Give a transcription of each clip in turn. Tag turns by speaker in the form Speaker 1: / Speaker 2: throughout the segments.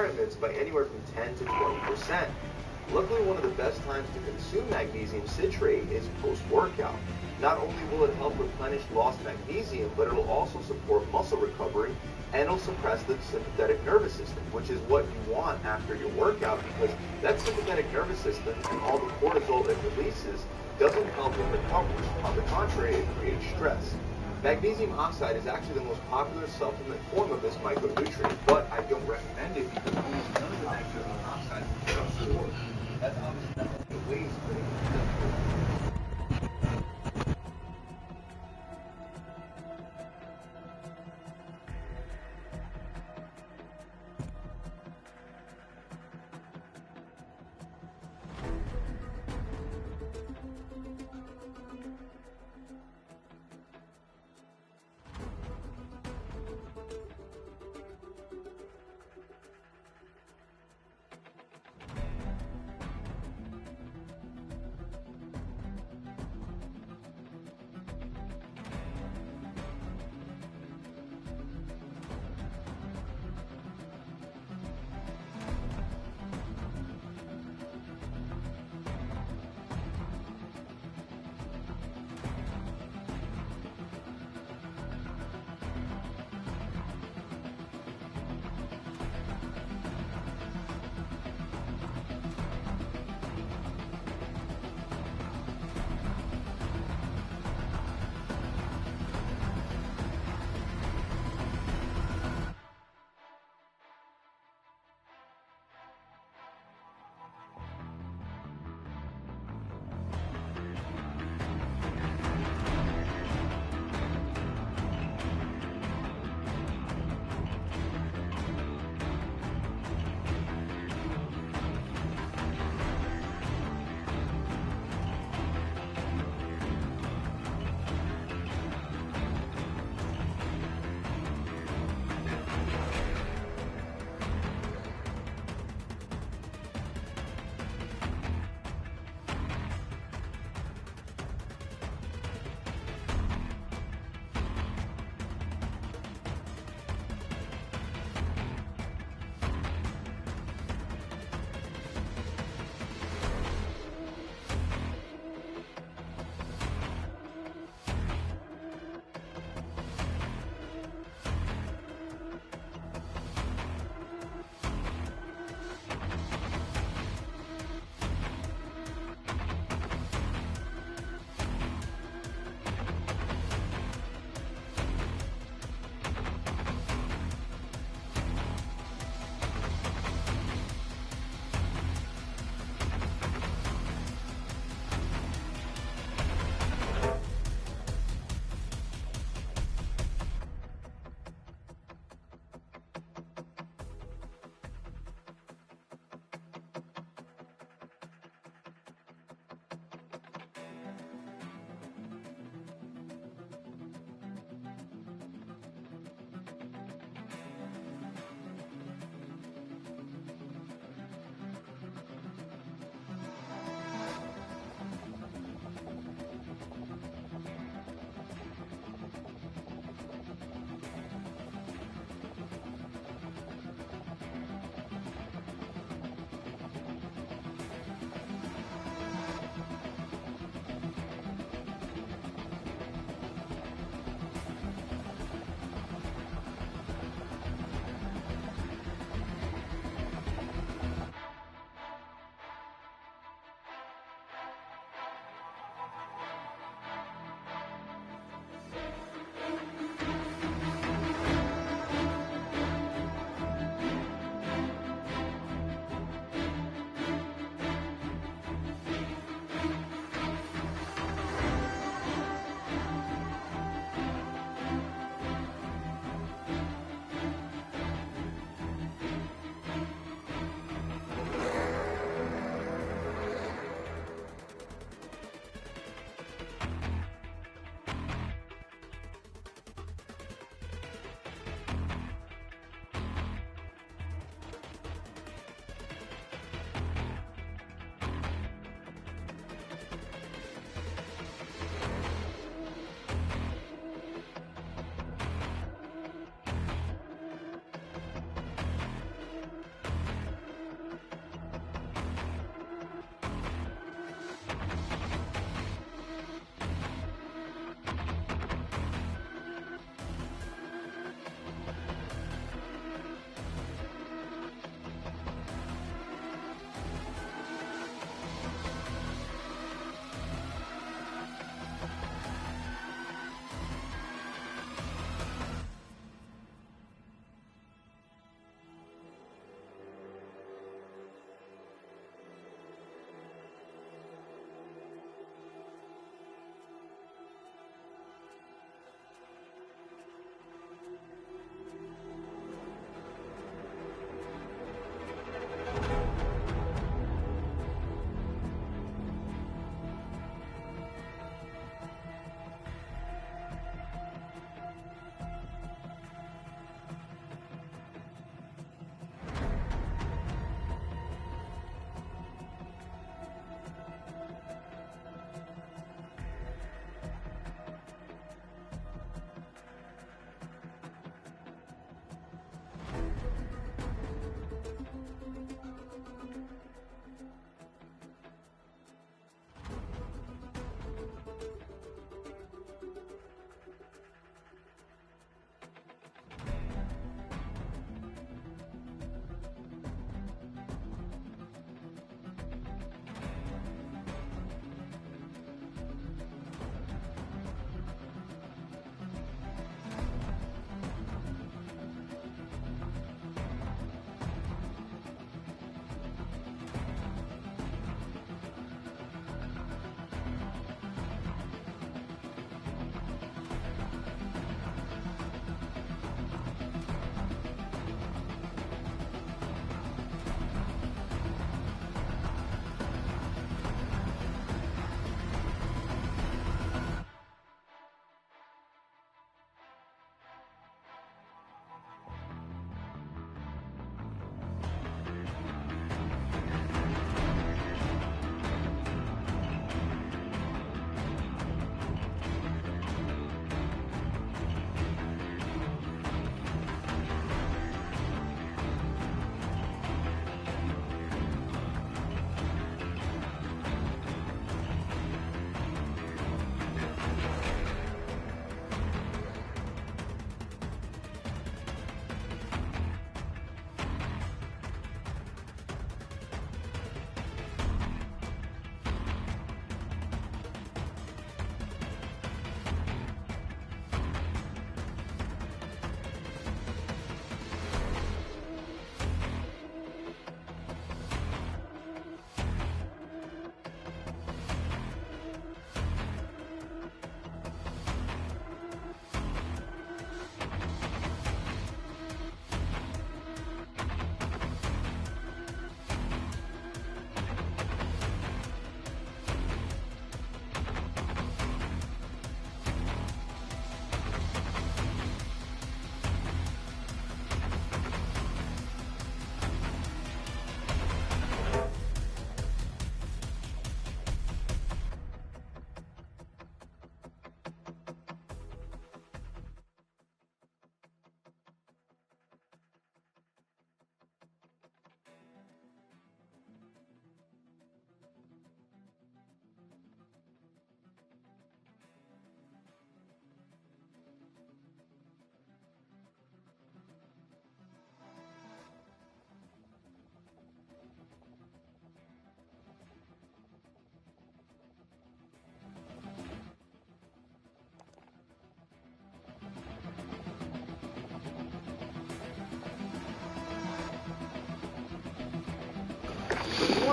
Speaker 1: requirements by anywhere from 10 to 20%. Luckily, one of the best times to consume magnesium citrate is post-workout. Not only will it help replenish lost magnesium, but it will also support muscle recovery and it'll suppress the sympathetic nervous system, which is what you want after your workout, because that sympathetic nervous system and all the cortisol it releases doesn't help in recovery. On the contrary, it creates stress. Magnesium oxide is actually the most popular supplement form of this micronutrient, but I don't recommend it because almost none of the magnesium oxide is absorbed. That's obviously not only a waste, but it's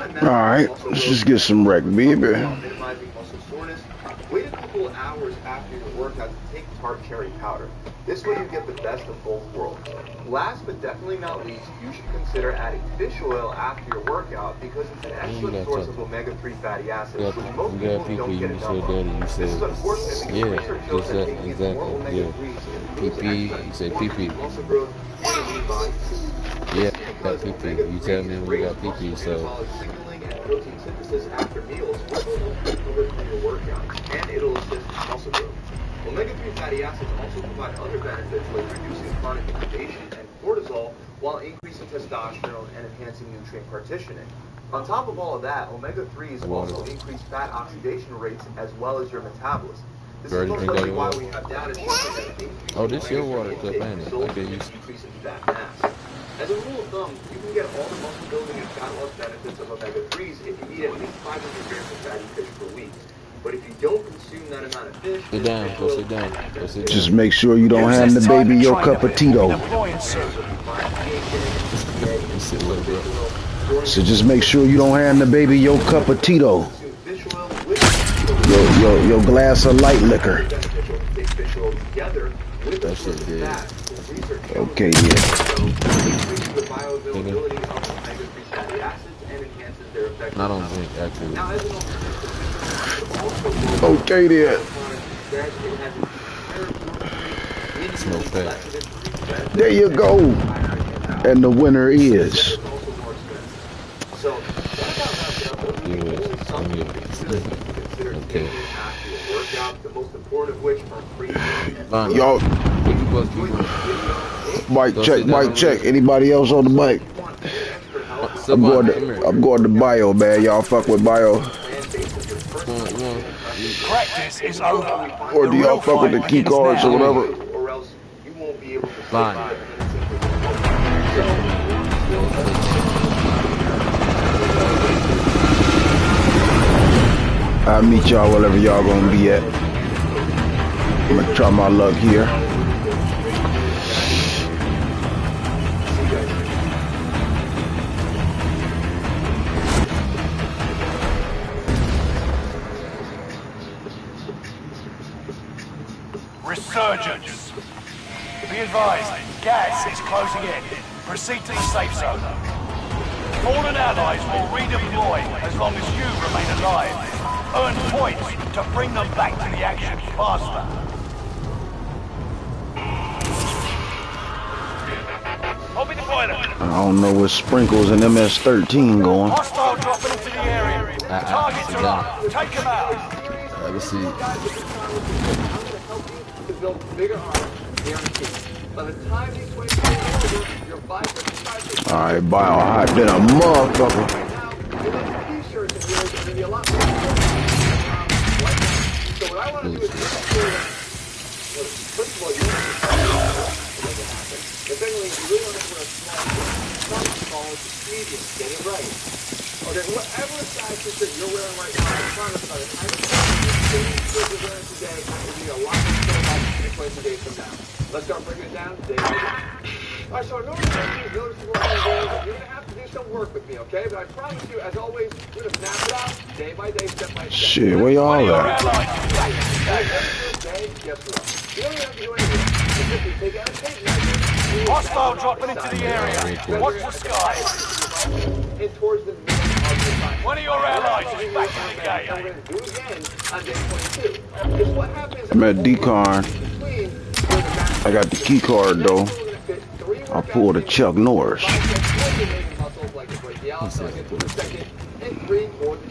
Speaker 1: Fat mass
Speaker 2: Alright,
Speaker 1: also
Speaker 2: let's
Speaker 1: grows
Speaker 2: just get some wreck, baby.
Speaker 1: while minimizing muscle soreness. Wait a couple of hours after your workout to take tart cherry powder. This way you get the best of both worlds. Last but definitely not least, you should consider adding fish oil after your workout because it's an excellent source of omega-3 fatty acids, which most people don't get enough of. This is unfortunate because research shows that taking more omega-3s improves exercise, muscle growth, and lean bodies.
Speaker 3: Yeah, got PP. You tell me when you got PP, so.
Speaker 1: Signaling and protein synthesis after meals, which will help recover from your workouts, and it'll assist muscle growth. Omega-3 fatty acids also provide other benefits like reducing chronic inflammation and cortisol while increasing testosterone and enhancing nutrient partitioning. On top of all of that, omega-3s also increase fat oxidation rates as well as your metabolism. This is most likely why we have data showing that increasing
Speaker 3: this your water cup, ain't it?
Speaker 1: results in a decrease in fat mass. As a rule of thumb, you can get all the muscle building and fat loss benefits of omega-3s if you eat at least 500 grams of fatty fish per week. But if you don't consume that amount of fish,
Speaker 3: sit down, go sit down.
Speaker 2: Just make sure you don't hand the baby your cup of Tito. So just make sure you don't hand the baby your cup of Tito. Your glass of light liquor.
Speaker 3: That shit good.
Speaker 2: Okay, yeah.
Speaker 3: I don't think actually.
Speaker 2: Okay, then.
Speaker 3: Smoke that.
Speaker 2: There you go. And the winner is.
Speaker 3: Okay.
Speaker 2: Y'all. Mic check. Anybody else on the mic? I'm going to bio, man. Y'all fuck with bio.
Speaker 4: Practice is over.
Speaker 2: Or do y'all fuck with the key cards or whatever?
Speaker 3: Fine.
Speaker 2: I'll meet y'all wherever y'all gonna be at. I'm gonna try my luck here.
Speaker 4: Resurgence. Be advised, gas is closing in. Proceed to the safe zone. Fallen allies will redeploy as long as you remain alive. Earn points to bring them back to the action faster. Open the boiler.
Speaker 2: I don't know where Sprinkles and MS-13 going.
Speaker 4: Hostile dropping into the area. Targets are up. Take them out.
Speaker 3: Let's see.
Speaker 1: Build bigger arms, guaranteed. By the time these 20 days are over, your biceps.
Speaker 2: Alright, bio hot than a motherfucker.
Speaker 1: Now, with those t-shirts of yours, are going to be a lot more. So what I want to do is make sure that, first of all, you want to make it happen. But secondly, you really want to wear a small shirt. Not small, it's medium. Get it right. Okay, whatever size t-shirt you're wearing right now, I promise by the time you're wearing today, it will be a lot more about 20 days from now. Let's start breaking it down day by day. Alright, so in order to make these noticeable days, you're going to have to do some work with me, okay? But I promise you, as always, we're going to map it out day by day, step by step.
Speaker 2: Shit, where y'all at?
Speaker 1: Day, guess what? You don't even have to do anything. Just simply take out a tape measure.
Speaker 4: Hostile dropping into the area. Watch the sky.
Speaker 1: And towards the middle of the time.
Speaker 4: One of your allies is back in the game.
Speaker 1: We're going to do it again on day 22. It's what happens.
Speaker 2: I'm at Decon. I got the key card though. I pulled a Chuck Norris.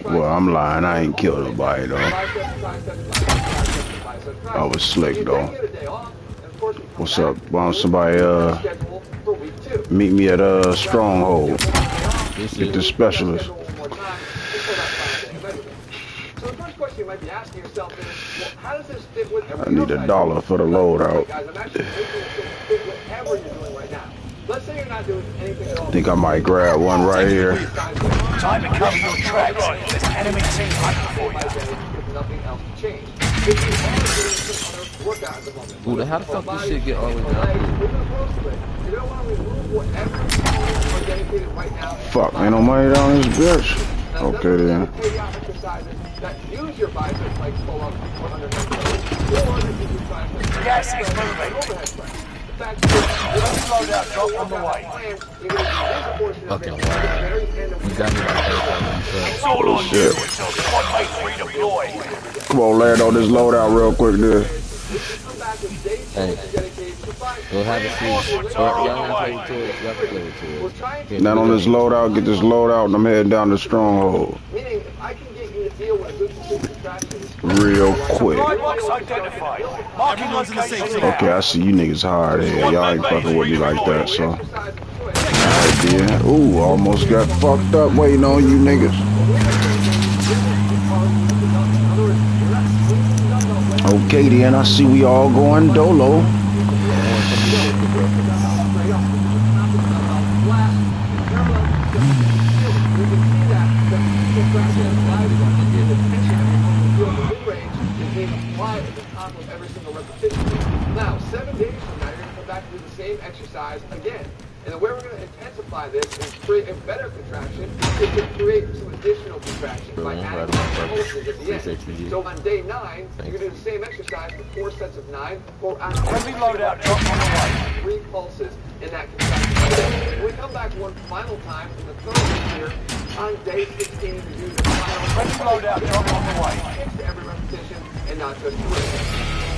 Speaker 2: Well, I'm lying. I ain't killed nobody though. I was slick though. What's up? Why don't somebody meet me at Stronghold? Get the specialist. I need $1 for the loadout. I think I might grab one right here.
Speaker 4: Time to cover your tracks. There's an enemy team hunting for you.
Speaker 3: Ooh, how the fuck this shit get all the way down here?
Speaker 2: Fuck, ain't no money down this bitch. Okay then.
Speaker 1: Exercises that use your biceps like pull-ups or underhand press, or that use your biceps.
Speaker 4: Gas is moving.
Speaker 1: Overhead press. The fact is,
Speaker 4: Loadout drop on the way.
Speaker 3: Fucking wow. You got me like that.
Speaker 4: It's all on you until squad mates redeploy.
Speaker 2: Come on, land on this loadout real quick there.
Speaker 3: Hey, go have a seat. Y'all have to play with it.
Speaker 2: Not on this loadout, get this loadout, and I'm heading down to Stronghold. Real quick. Okay, I see you niggas hard here. Y'all ain't fucking with me like that, so. Alright, then. Ooh, almost got fucked up waiting on you niggas. Okay, then. I see we all going dolo.
Speaker 1: Now, 7 days from now, you're going to come back and do the same exercise again. And the way we're going to intensify this and create a better contraction is to create some additional contraction by adding pulses at the end. So on day 9, you're going to do the same exercise for 4 sets of 9, or
Speaker 4: heavy loadout drop on the way.
Speaker 1: 3 pulses in that contraction. When we come back one final time in the third year, on day 16, we do the final
Speaker 4: heavy loadout drop on the way.
Speaker 1: To every repetition and not just 3.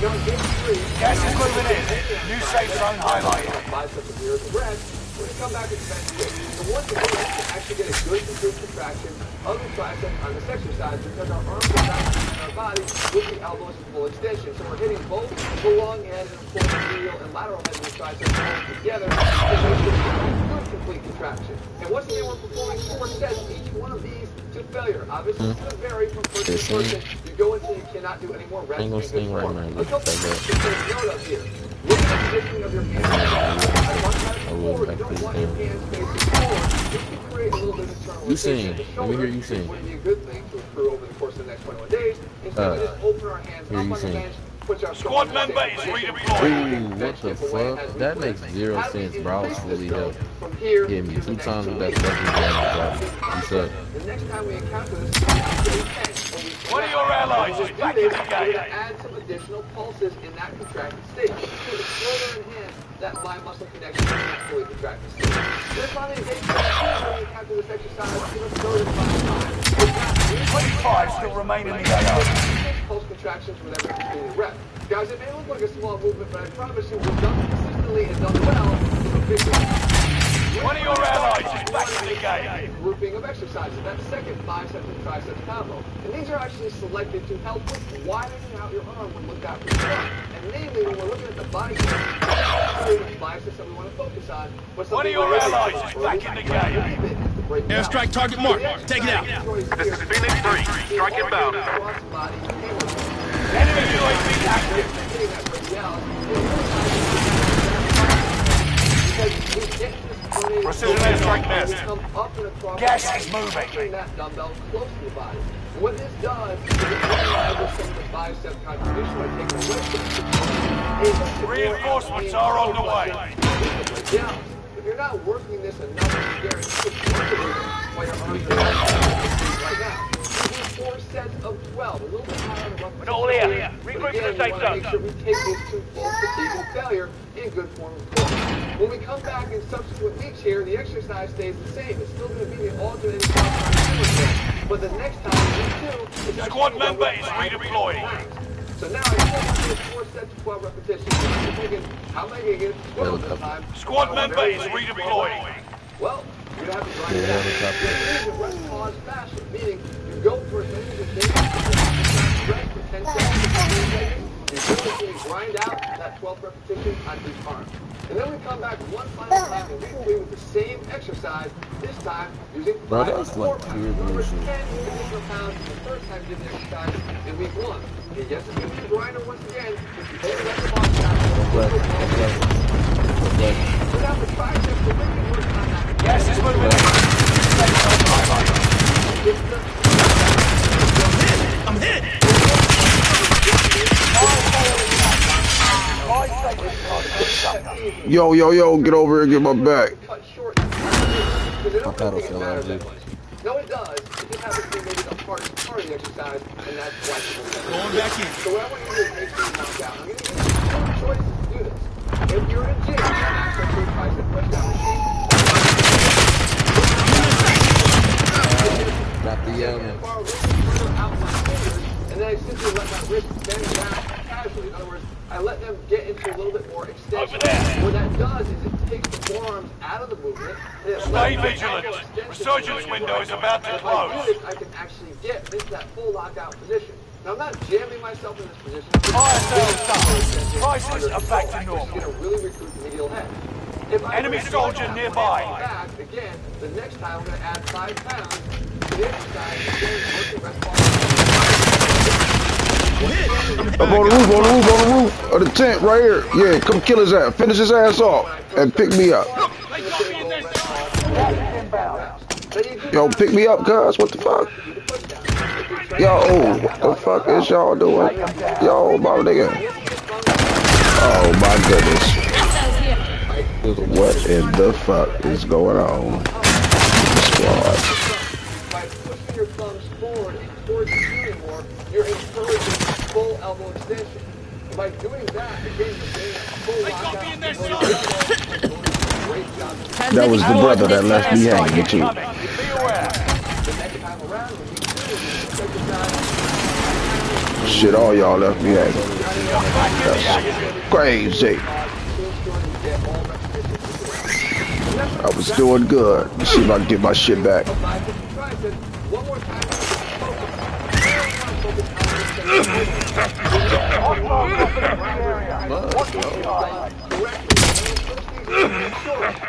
Speaker 1: Now, on day 3,
Speaker 4: gas is moving in. New safe zone highlighted.
Speaker 1: Biceps of the red. When you come back and spend it, the one thing is to actually get a good complete contraction of the tricep on this exercise because our arms are balancing in our body with the elbows in full extension. So we're hitting both the long head and full medial and lateral head of the tricep together to make sure we get a good complete contraction. And once again, we're performing 4 sets, each one of these to failure. Obviously, it's going to vary from person to person. You go until you cannot do any more rest.
Speaker 3: Ain't gonna sting right now.
Speaker 1: A couple of things to take note of here. Look at the positioning of your hands. Don't want your hands facing forward. Just to create a little bit of internal
Speaker 3: you sing. Let me hear you sing.
Speaker 1: Would be a good thing to accrue over the course of the next 21 days. Instead of just open our hands up on the bench, put our
Speaker 4: squad member is redeployed.
Speaker 3: Ooh, what the fuck? That makes 0 sense, bro. I was fully helped. Hit me 2 times with that fucking gun, bro. You suck.
Speaker 1: The next time we encounter this,
Speaker 4: one of your allies is back in the game.
Speaker 1: Add some additional pulses in that contracted state. So to further enhance that mind muscle connection in that fully contracted state. Then finally, day 17, when we encounter this exercise, give us 35 times.
Speaker 4: 25 still remain in the AO.
Speaker 1: 6 pulse contractions with every completed rep. Guys, it may look like a small movement, but I promise you, we've done consistently and done well.
Speaker 4: One of your allies is back in the game.
Speaker 1: Grouping of exercises, that second biceps and triceps combo. And these are actually selected to help with widening out your arm when looked out from the front. And namely, when we're looking at the biceps, the biceps that we want to focus on.
Speaker 4: One of your allies is back in the game.
Speaker 5: Airstrike target mark. Take it out.
Speaker 4: This is Phoenix 3. Strike inbound. Enemy UAV active. Precision airstrike nest. Gas is moving.
Speaker 1: That dumbbell close to the body. What this does is it allows some of the bicep contribution by taking away.
Speaker 4: Reinforcements are on the way.
Speaker 1: If you're not working this enough, it's guaranteed while your arms are right now. 4 sets of 12, a little bit higher on the rough.
Speaker 4: We're all here. Regroup to the safe zone.
Speaker 1: Make sure we take these 2 full fatigue and failure in good form of course. When we come back in subsequent weeks here, the exercise stays the same. It's still going to be the alternating cross-time, but the next time we do, it's
Speaker 4: squad member is redeploying.
Speaker 1: So now I still have 4 sets of 12 repetitions. I'm thinking, how am I going to get 12 this time?
Speaker 4: Squad member is redeploying.
Speaker 1: Well, you're going to have to grind it out. In a rest pause fashion, meaning you go for as many as you think, rest for 10 seconds, 15 seconds, you basically grind out that 12th repetition on each arm. And then we come back one final time and we do with the same exercise, this time using 5 or 4 pounds. Remember, 10 additional pounds the first time you did the exercise in week 1. And yes, it's going to be a grinder once again. If you take the rest of the body without the triceps, we're going to work on that.
Speaker 4: Gas is moving.
Speaker 5: I'm hit!
Speaker 2: Yo, get over here and get my back.
Speaker 3: My paddle fell out, dude.
Speaker 1: No, it does. It just happens to be maybe the hardest part of the exercise, and that's flexible.
Speaker 5: Going back in.
Speaker 1: So what I want you to do is make sure you knock out. I'm going to give you two choices to do this. If you're in a gym, you have access to a tricep push-down machine.
Speaker 3: Got the
Speaker 1: and then I simply let my wrist bend down casually. In other words, I let them get into a little bit more extension. What that does is it takes the forearms out of the movement. And it
Speaker 4: Stay vigilant. Resurgence window is about to close.
Speaker 1: If I do this, I can actually get into that full lockout position. Now, I'm not jamming myself in this position.
Speaker 4: Prices are back to normal.
Speaker 1: Which is going to really recruit the medial head. If I
Speaker 4: Enemy soldier nearby.
Speaker 1: Back, again, the next time I'm going to add 5 pounds to the exercise.
Speaker 2: I'm on the roof of the tent right here. Yeah, come kill his ass. Finish his ass off and pick me up. Yo, pick me up, guys. What the fuck? Yo, what the fuck is y'all doing? Yo, my nigga. Oh my goodness. What in the fuck is going on? Squad.
Speaker 1: By pushing your thumbs forward and towards the shooting more, you're encouraging full elbow extension. And by doing that, again, you're getting a full lockout. Great job.
Speaker 2: That was the brother that left me hanging too.
Speaker 4: Be aware.
Speaker 1: The next time around, when you do this, you exercise.
Speaker 2: Shit, all y'all left me hanging. That's crazy. I was doing good. Let's see if I can get my shit back.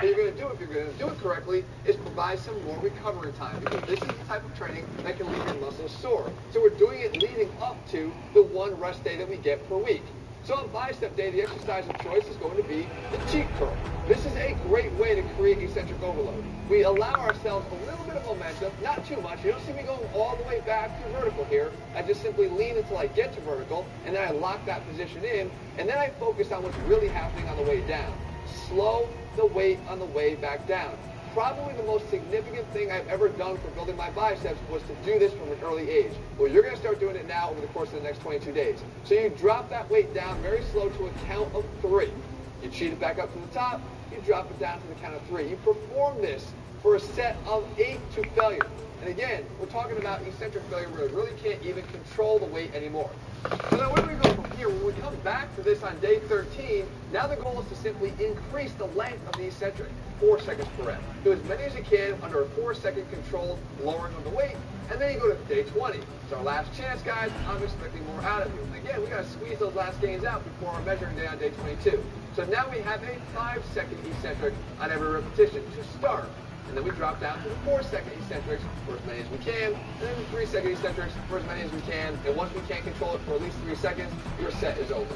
Speaker 2: You're going to do, if you're going to do it correctly, is provide some more recovery time, because this is the type of training that can leave your muscles sore. So we're doing it leading up to the one rest day that we get per week. So on bicep day, the exercise of choice is going to be the cheek curl. This is a great way to create eccentric overload. We allow ourselves a little bit of momentum, not too much. You don't see me going all the way back to vertical here. I just simply lean until I get to vertical, and then I lock that position in, and then I focus on what's really happening on the way down. Slow the weight on the way back down. Probably the most significant thing I've ever done for building my biceps was to do this from an early age. Well, you're going to start doing it now over the course of the next 22 days. So you drop that weight down very slow to a count of 3. You cheat it back up to the top, you drop it down to the count of 3. You perform this for a set of 8 to failure. And again, we're talking about eccentric failure where you really can't even control the weight anymore. So now where do we go from here? When we come back to this on day 13, now the goal is to simply increase the length of the eccentric, 4 seconds per rep. Do as many as you can under a 4-second controlled lowering of the weight, and then you go to day 20. It's our last chance, guys. I'm expecting more out of you. Again, we got to squeeze those last gains out before our measuring day on day 22. So now we have a 5-second eccentric on every repetition to start. And then we drop down to the 4-second eccentrics for as many as we can, and then the 3-second eccentrics for as many as we can, and once we can't control it for at least 3 seconds, your set is over.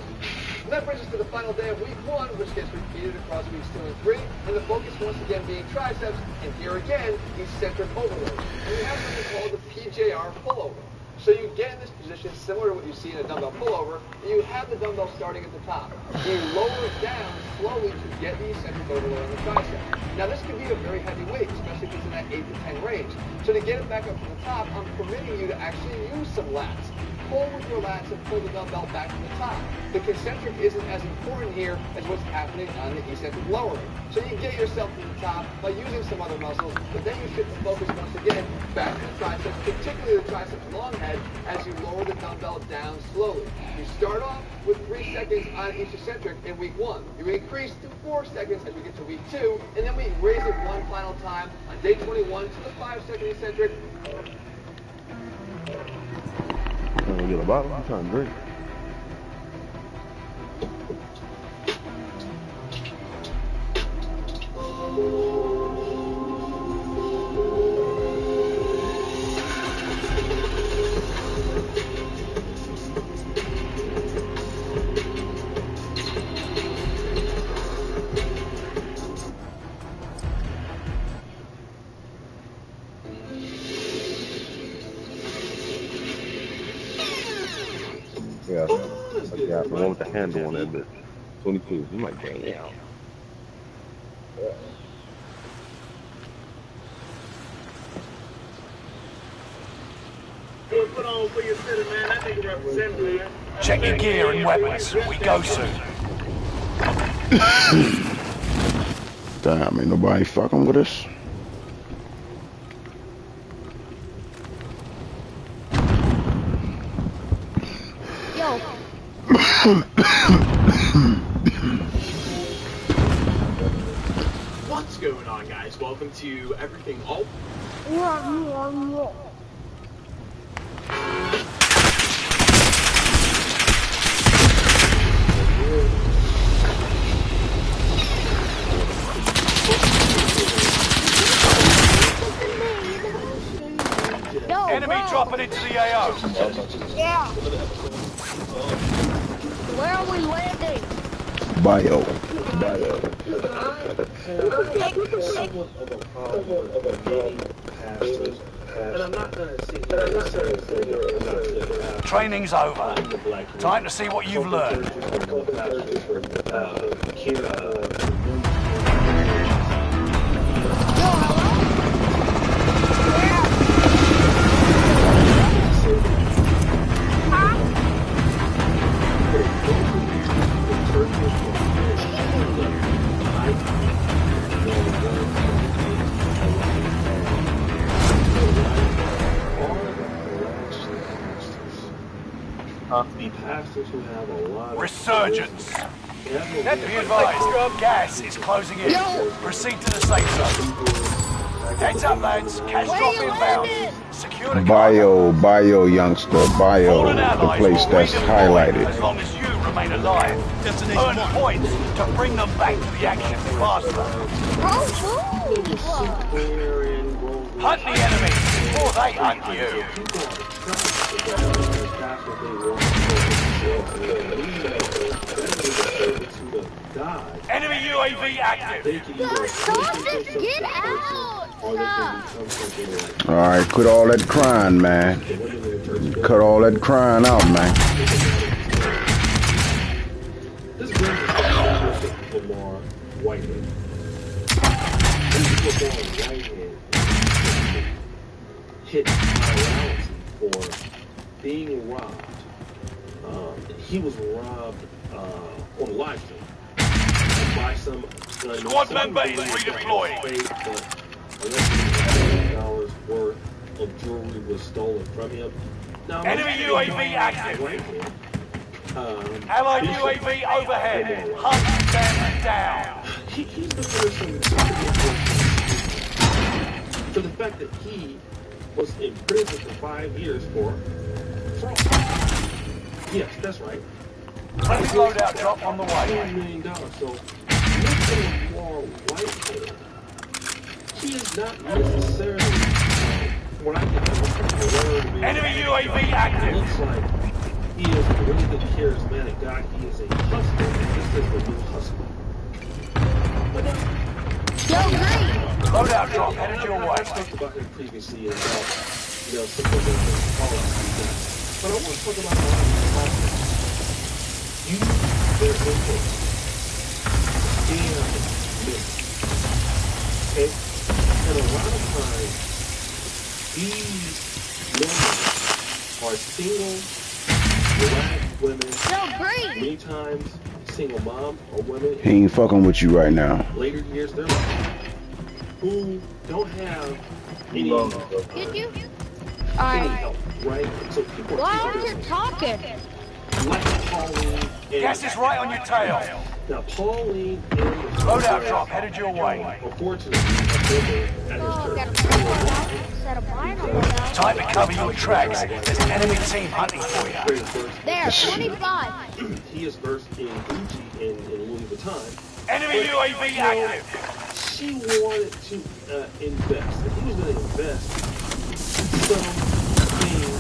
Speaker 2: And that brings us to the final day of week 1, which gets repeated across weeks 2 and 3, and the focus once again being triceps, and here again, eccentric overload. And we have something called the PJR pullover. So you get in this position similar to what you see in a dumbbell pullover, and you have the dumbbell starting at the top. You lower it down slowly to get the eccentric overload on the tricep. Now this could be a very heavy weight, especially if it's in that 8 to 10 range. So to get it back up to the top, I'm permitting you to actually use some lats. Pull with your lats and pull the dumbbell back to the top. The concentric isn't as important here as what's happening on the eccentric lowering. So you get yourself to the top by using some other muscles, but then you shift the focus once again back to the triceps, particularly the triceps long head, as you lower the dumbbell down slowly. You start off with 3 seconds on each eccentric in week 1. You increase to 4 seconds as we get to week 2, and then we raise it one final time on day 21 to the 5-second eccentric.
Speaker 6: I'm gonna get a bottle. I'm trying to drink. Yeah, I got the one with the handle on that bitch. 22. I'm like, damn. Yeah.
Speaker 4: Check your gear and weapons. We go soon.
Speaker 7: Damn, ain't nobody fucking with us.
Speaker 8: Yo.
Speaker 9: What's going on, guys? Welcome to Everything All.
Speaker 8: Yo,
Speaker 4: Enemy
Speaker 8: bro.
Speaker 4: dropping into the AO.
Speaker 8: Yeah. Where are we landing?
Speaker 7: Bio.
Speaker 4: Training's over. Time to see what you've learned.
Speaker 8: Yo, hello?
Speaker 6: The pastors who have a lot of
Speaker 4: Resurgence. Be advised, gas is closing in. Proceed to the safe zone. Heads up, lads. Cash drop inbound. Secure the
Speaker 7: Bio, youngster. Bio, the place that's highlighted.
Speaker 4: As long as you remain alive. Earn points to bring them back to the action faster. Hunt the enemies before they hunt you. Enemy UAV active.
Speaker 8: Get out!
Speaker 7: Alright, quit all that crying, man. Cut all that crying out, man.
Speaker 6: This brings us to Lamar Whitehead. This is Lamar Whitehead hit allowance for being robbed. He was robbed on live stream by some
Speaker 4: Squad member is redeployed.
Speaker 6: $11,000 worth of jewelry was stolen from him. Now,
Speaker 4: Enemy UAV active. Allied UAV overhead. Hunt them down.
Speaker 6: He's looking for for the fact that he was in prison for 5 years for fraud. Yes, that's right.
Speaker 4: Friendly loadout drop on the way.
Speaker 6: $1 million. So, looking for Whitehead, he is not necessarily what I can
Speaker 4: Enemy UAV active.
Speaker 6: Looks like he is a really good charismatic guy. He is a hustler. This is the new hustler. But
Speaker 4: Loadout drop headed your way.
Speaker 6: I talked about him previously about, some of the call-outs. But I want to talk about how use their input and miss. Okay? And a lot of times, these men are single, black women, many times single moms or women.
Speaker 7: He ain't fucking with you right now.
Speaker 6: Later years of their life, who don't have any,
Speaker 8: Did you?
Speaker 6: any help, right? So people
Speaker 8: Why
Speaker 6: are
Speaker 8: aren't you talking?
Speaker 6: like Pauline and
Speaker 4: Gas is right on your tail.
Speaker 6: now Pauline and
Speaker 4: Loadout drop headed your way.
Speaker 6: unfortunately at
Speaker 8: Oh,
Speaker 6: his
Speaker 8: got
Speaker 6: church.
Speaker 8: a set of vinyl.
Speaker 4: Time to cover your tracks. There's an enemy team hunting for you.
Speaker 8: There, 25.
Speaker 6: He is versed in Gucci and Louis Vuitton.
Speaker 4: Enemy UAV active.
Speaker 6: She wanted to invest. And he was going to invest some things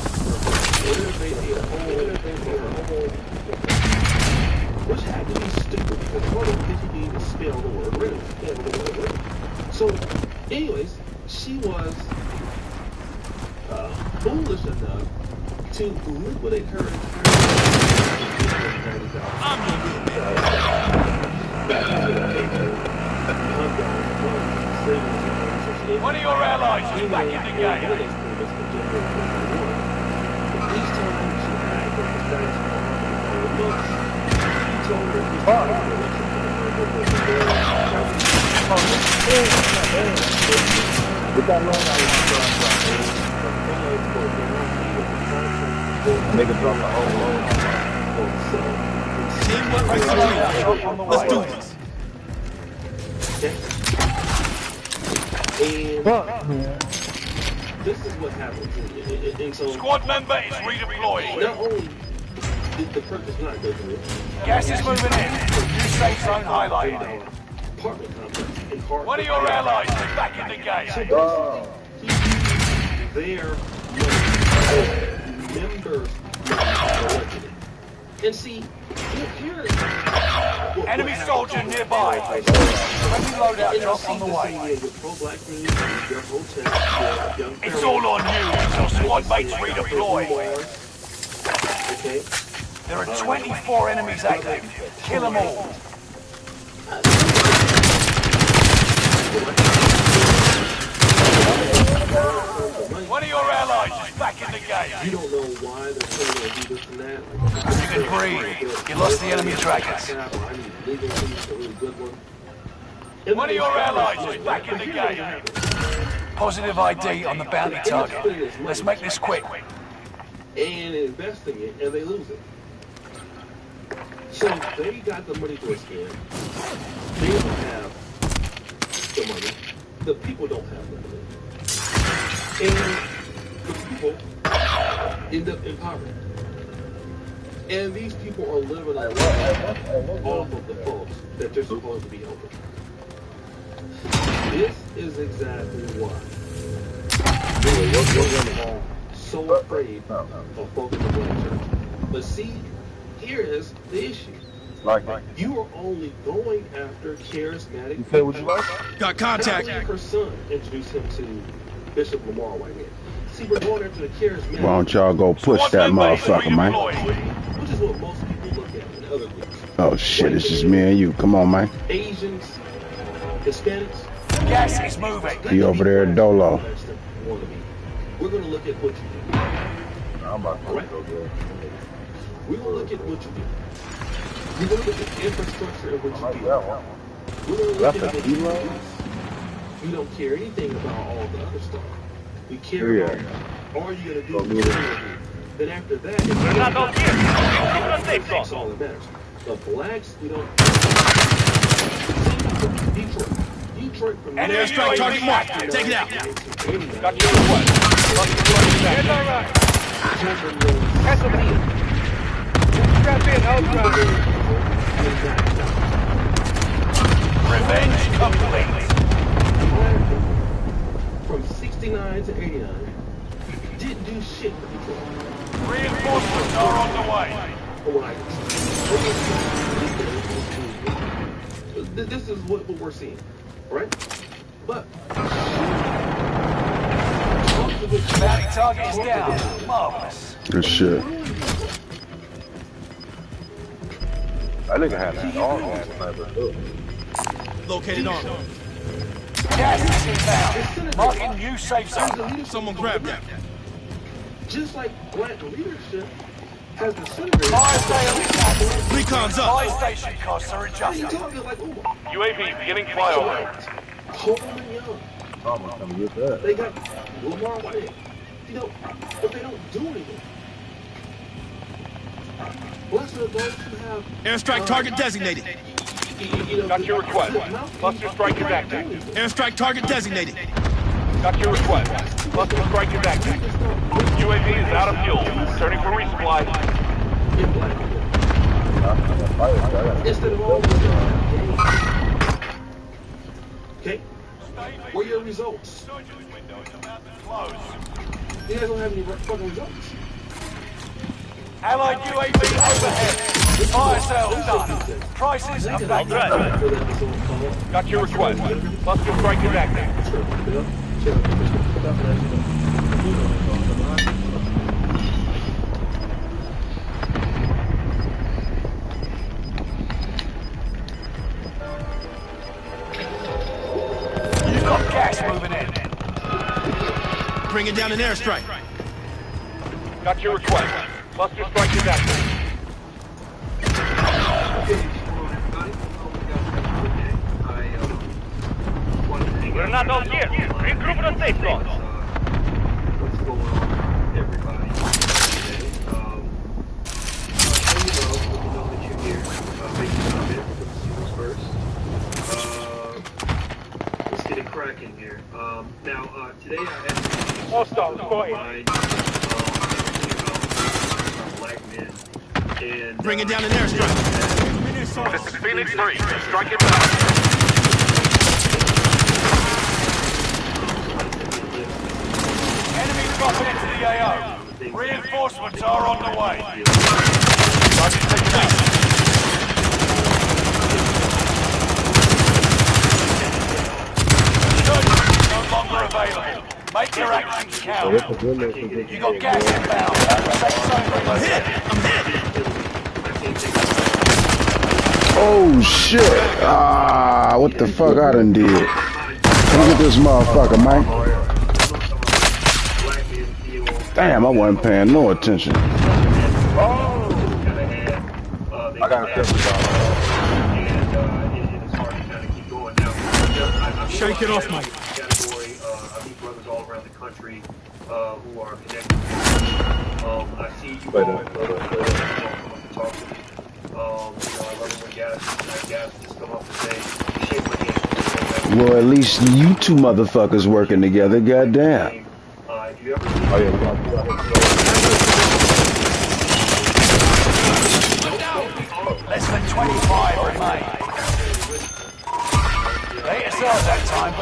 Speaker 6: which had to be stupid because part of it he didn't spell the word ring. So, anyways, she was foolish enough to liquidate her
Speaker 4: One of your allies is back in the game.
Speaker 5: Teamwork makes the dream work. Let's do this.
Speaker 6: And this is what happens. And so
Speaker 4: Squad member is redeploying.
Speaker 6: not only did the purpose not go through,
Speaker 4: Gas is moving in. New safe zone highlighted.
Speaker 6: apartment complex in Hartford.
Speaker 4: One of your allies is back in the game.
Speaker 6: Their members and see here.
Speaker 4: Enemy soldier nearby. Friendly loadout drop on the way. It's all on you until squad mates redeploy.
Speaker 6: Okay.
Speaker 4: There are 24 enemies active. Kill them all. One of your allies is back in the game.
Speaker 6: You don't know why they're trying to do this and that.
Speaker 4: You can breathe. You lost the enemy trackers. One of your allies is back in the game. Positive ID on the bounty target. Let's make this quick.
Speaker 6: And investing it, and they lose it. So they got the money for a scam. They don't have the money. The people don't have the money. And the people end up in poverty. And these people are living a life off of the funds that they're supposed to be helping. This is exactly why we're so afraid of folks in the black church. But see, here is the issue. You are only going after charismatic people.
Speaker 5: Got contact.
Speaker 6: Her son introduced him to Bishop Lamar Whitehead. See, we're going after the charismatic.
Speaker 7: Why don't y'all go push that motherfucker, man?
Speaker 6: Which is what most people look at in other groups.
Speaker 7: Oh shit, it's just me and you. Come on, man.
Speaker 6: Asians, Hispanics.
Speaker 4: Gas is moving.
Speaker 7: He over there at Dolo.
Speaker 6: We're going to look at what you do. Right? We're going to look at what you do. We're going to look at infrastructure of what you do. We're going to look at what you do. We don't care anything about all the other stuff. We care about all you're going to do what you're going to do. Then after that, that's all that matters. The blacks, we don't... Detroit from
Speaker 5: And airstrike target marked. Take it out.
Speaker 4: Got your request. Here's our right. Revenge complete.
Speaker 6: From 69 to 89, didn't do shit for Detroit.
Speaker 4: Reinforcements are on the way.
Speaker 6: This is what we're seeing, right? But
Speaker 4: Bounty target is down. Marvelous.
Speaker 7: Good shit.
Speaker 10: I think I had that all
Speaker 5: Located on.
Speaker 4: Gas is inbound. Marking new safe zone.
Speaker 5: Someone grab that.
Speaker 6: just like black leadership has disintegrated.
Speaker 4: Fire sale.
Speaker 5: Recon's up.
Speaker 4: Fire station costs are adjusted. UAV beginning flyover.
Speaker 6: Coleman Young.
Speaker 10: Almost gonna get that.
Speaker 6: They got Lamar Whitehead. You know, but they don't do anything. Blessed are those who have
Speaker 5: Airstrike target designated.
Speaker 4: Got your request. Cluster strike is active.
Speaker 5: Airstrike target designated.
Speaker 4: Got your request. Cluster strike is active. UAV is out of fuel. Turning for resupply.
Speaker 6: in black. Instead of all okay? What are your results? You guys don't have any fucking results.
Speaker 4: Allied UAV overhead. Fire sale done. Prices are back. Got your request. Cluster strike is active. You've got gas moving in.
Speaker 5: Bringing down an airstrike.
Speaker 4: Got your request. Cluster strike is active. We're not all here. Regroup the safe zones.
Speaker 6: What's going on, everybody? Today, let me know that you're here. Make a comment. Let's see who's first. Let's get it cracking here. Now, today I had
Speaker 4: Hostile spotted.
Speaker 6: Black men and
Speaker 5: Bringing down an airstrike.
Speaker 4: This is Phoenix 3. Strike it back. Enemies dropping into the AO. Reinforcements are on the way. Target taken out. Search no longer available. Make your actions count. You got gas inbound. Safe zone relocated.
Speaker 7: Oh shit! Ah, what the fuck I done did? Look at this motherfucker, man. Damn, I wasn't paying no attention.
Speaker 10: I got a
Speaker 5: Shake it off, mate.
Speaker 6: Category, I meet brothers all around the country who are connected. I see you all come up to talk to me. I love it when guys just come up and say, shake my hand.
Speaker 7: Well, at least you two motherfuckers working together, goddamn.
Speaker 6: Do you ever
Speaker 4: Less than 25 remain. They yourself that time.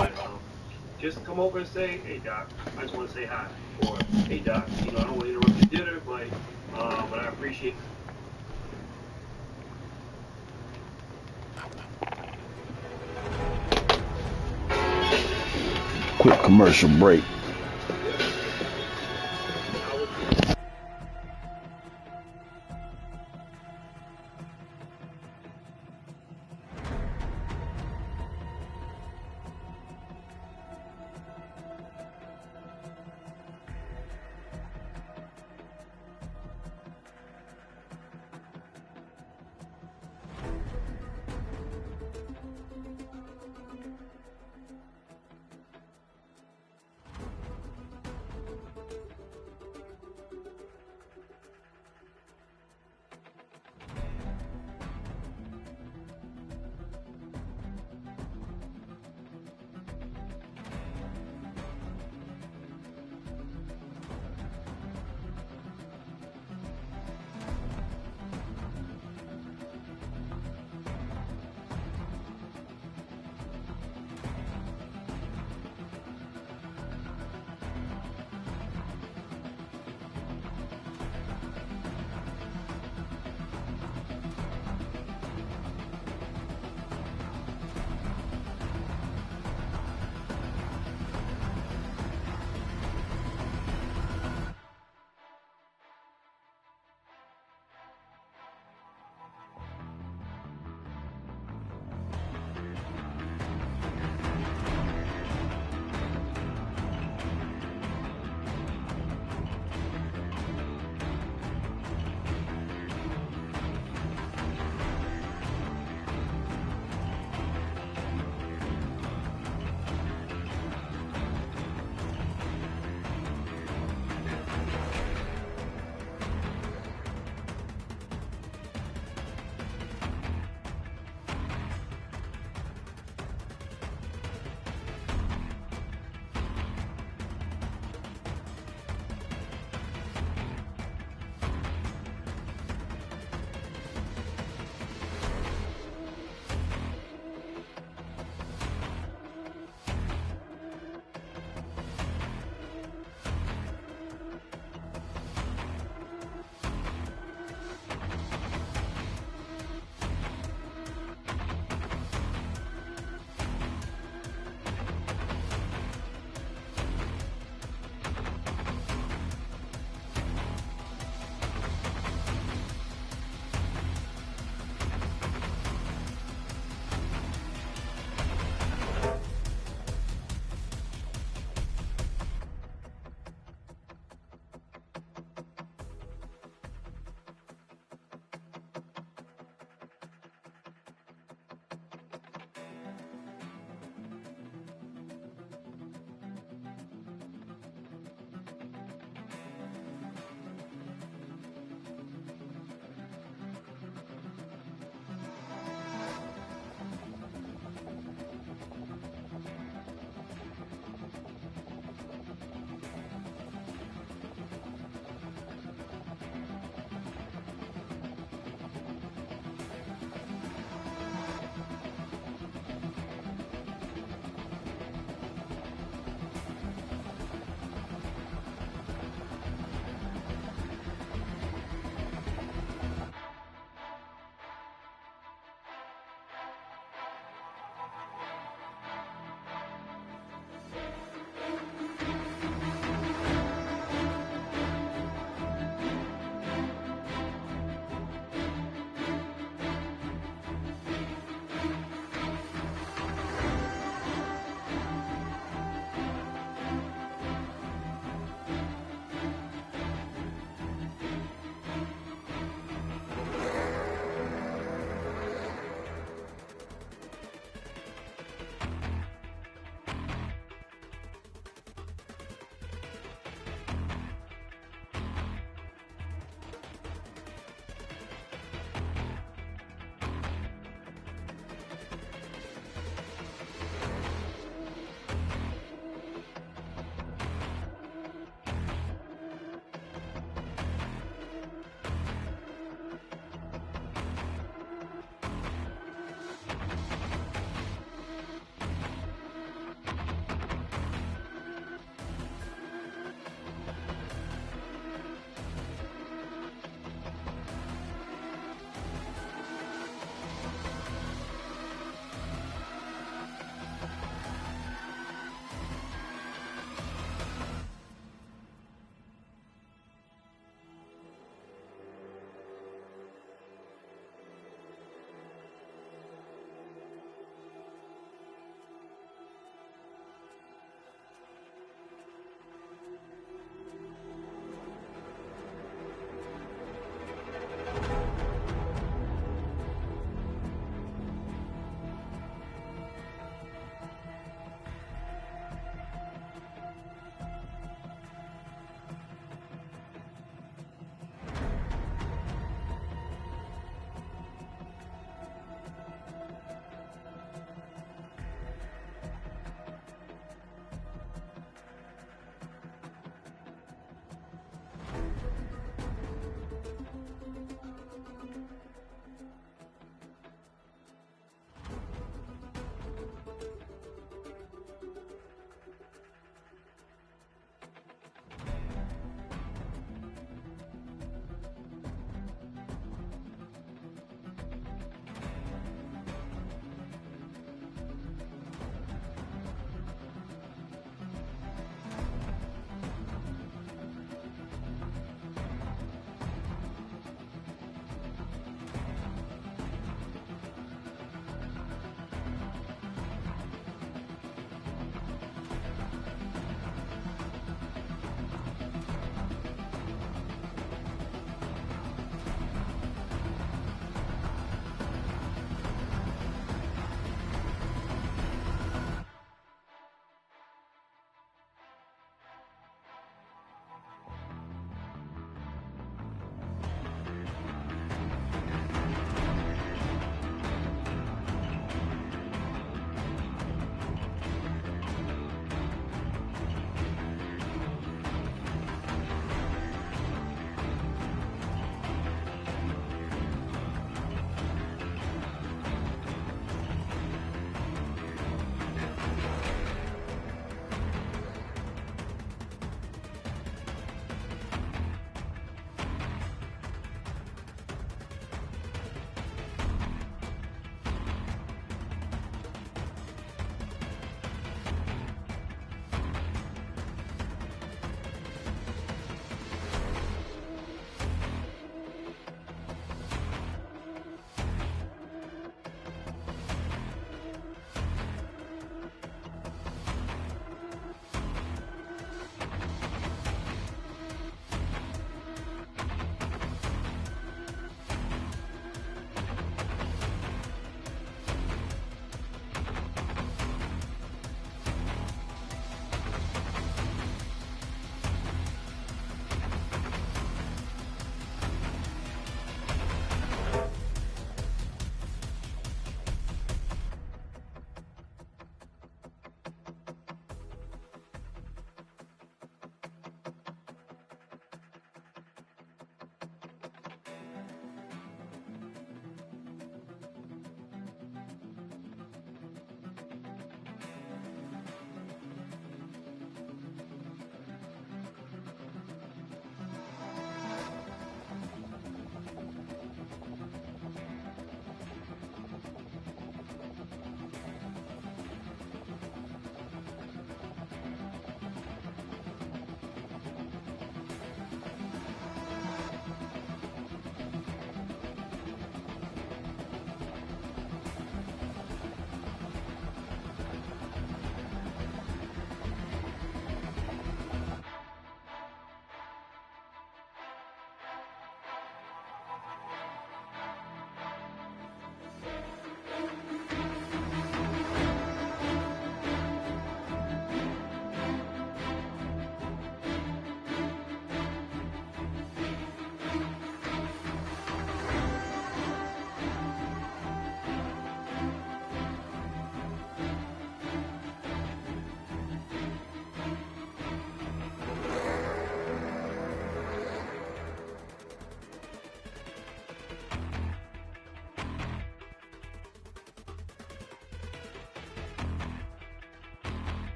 Speaker 6: just come over and say, hey Doc, I just want to say hi. Or, hey Doc, I don't want to interrupt your dinner, but I appreciate
Speaker 7: Quick commercial break.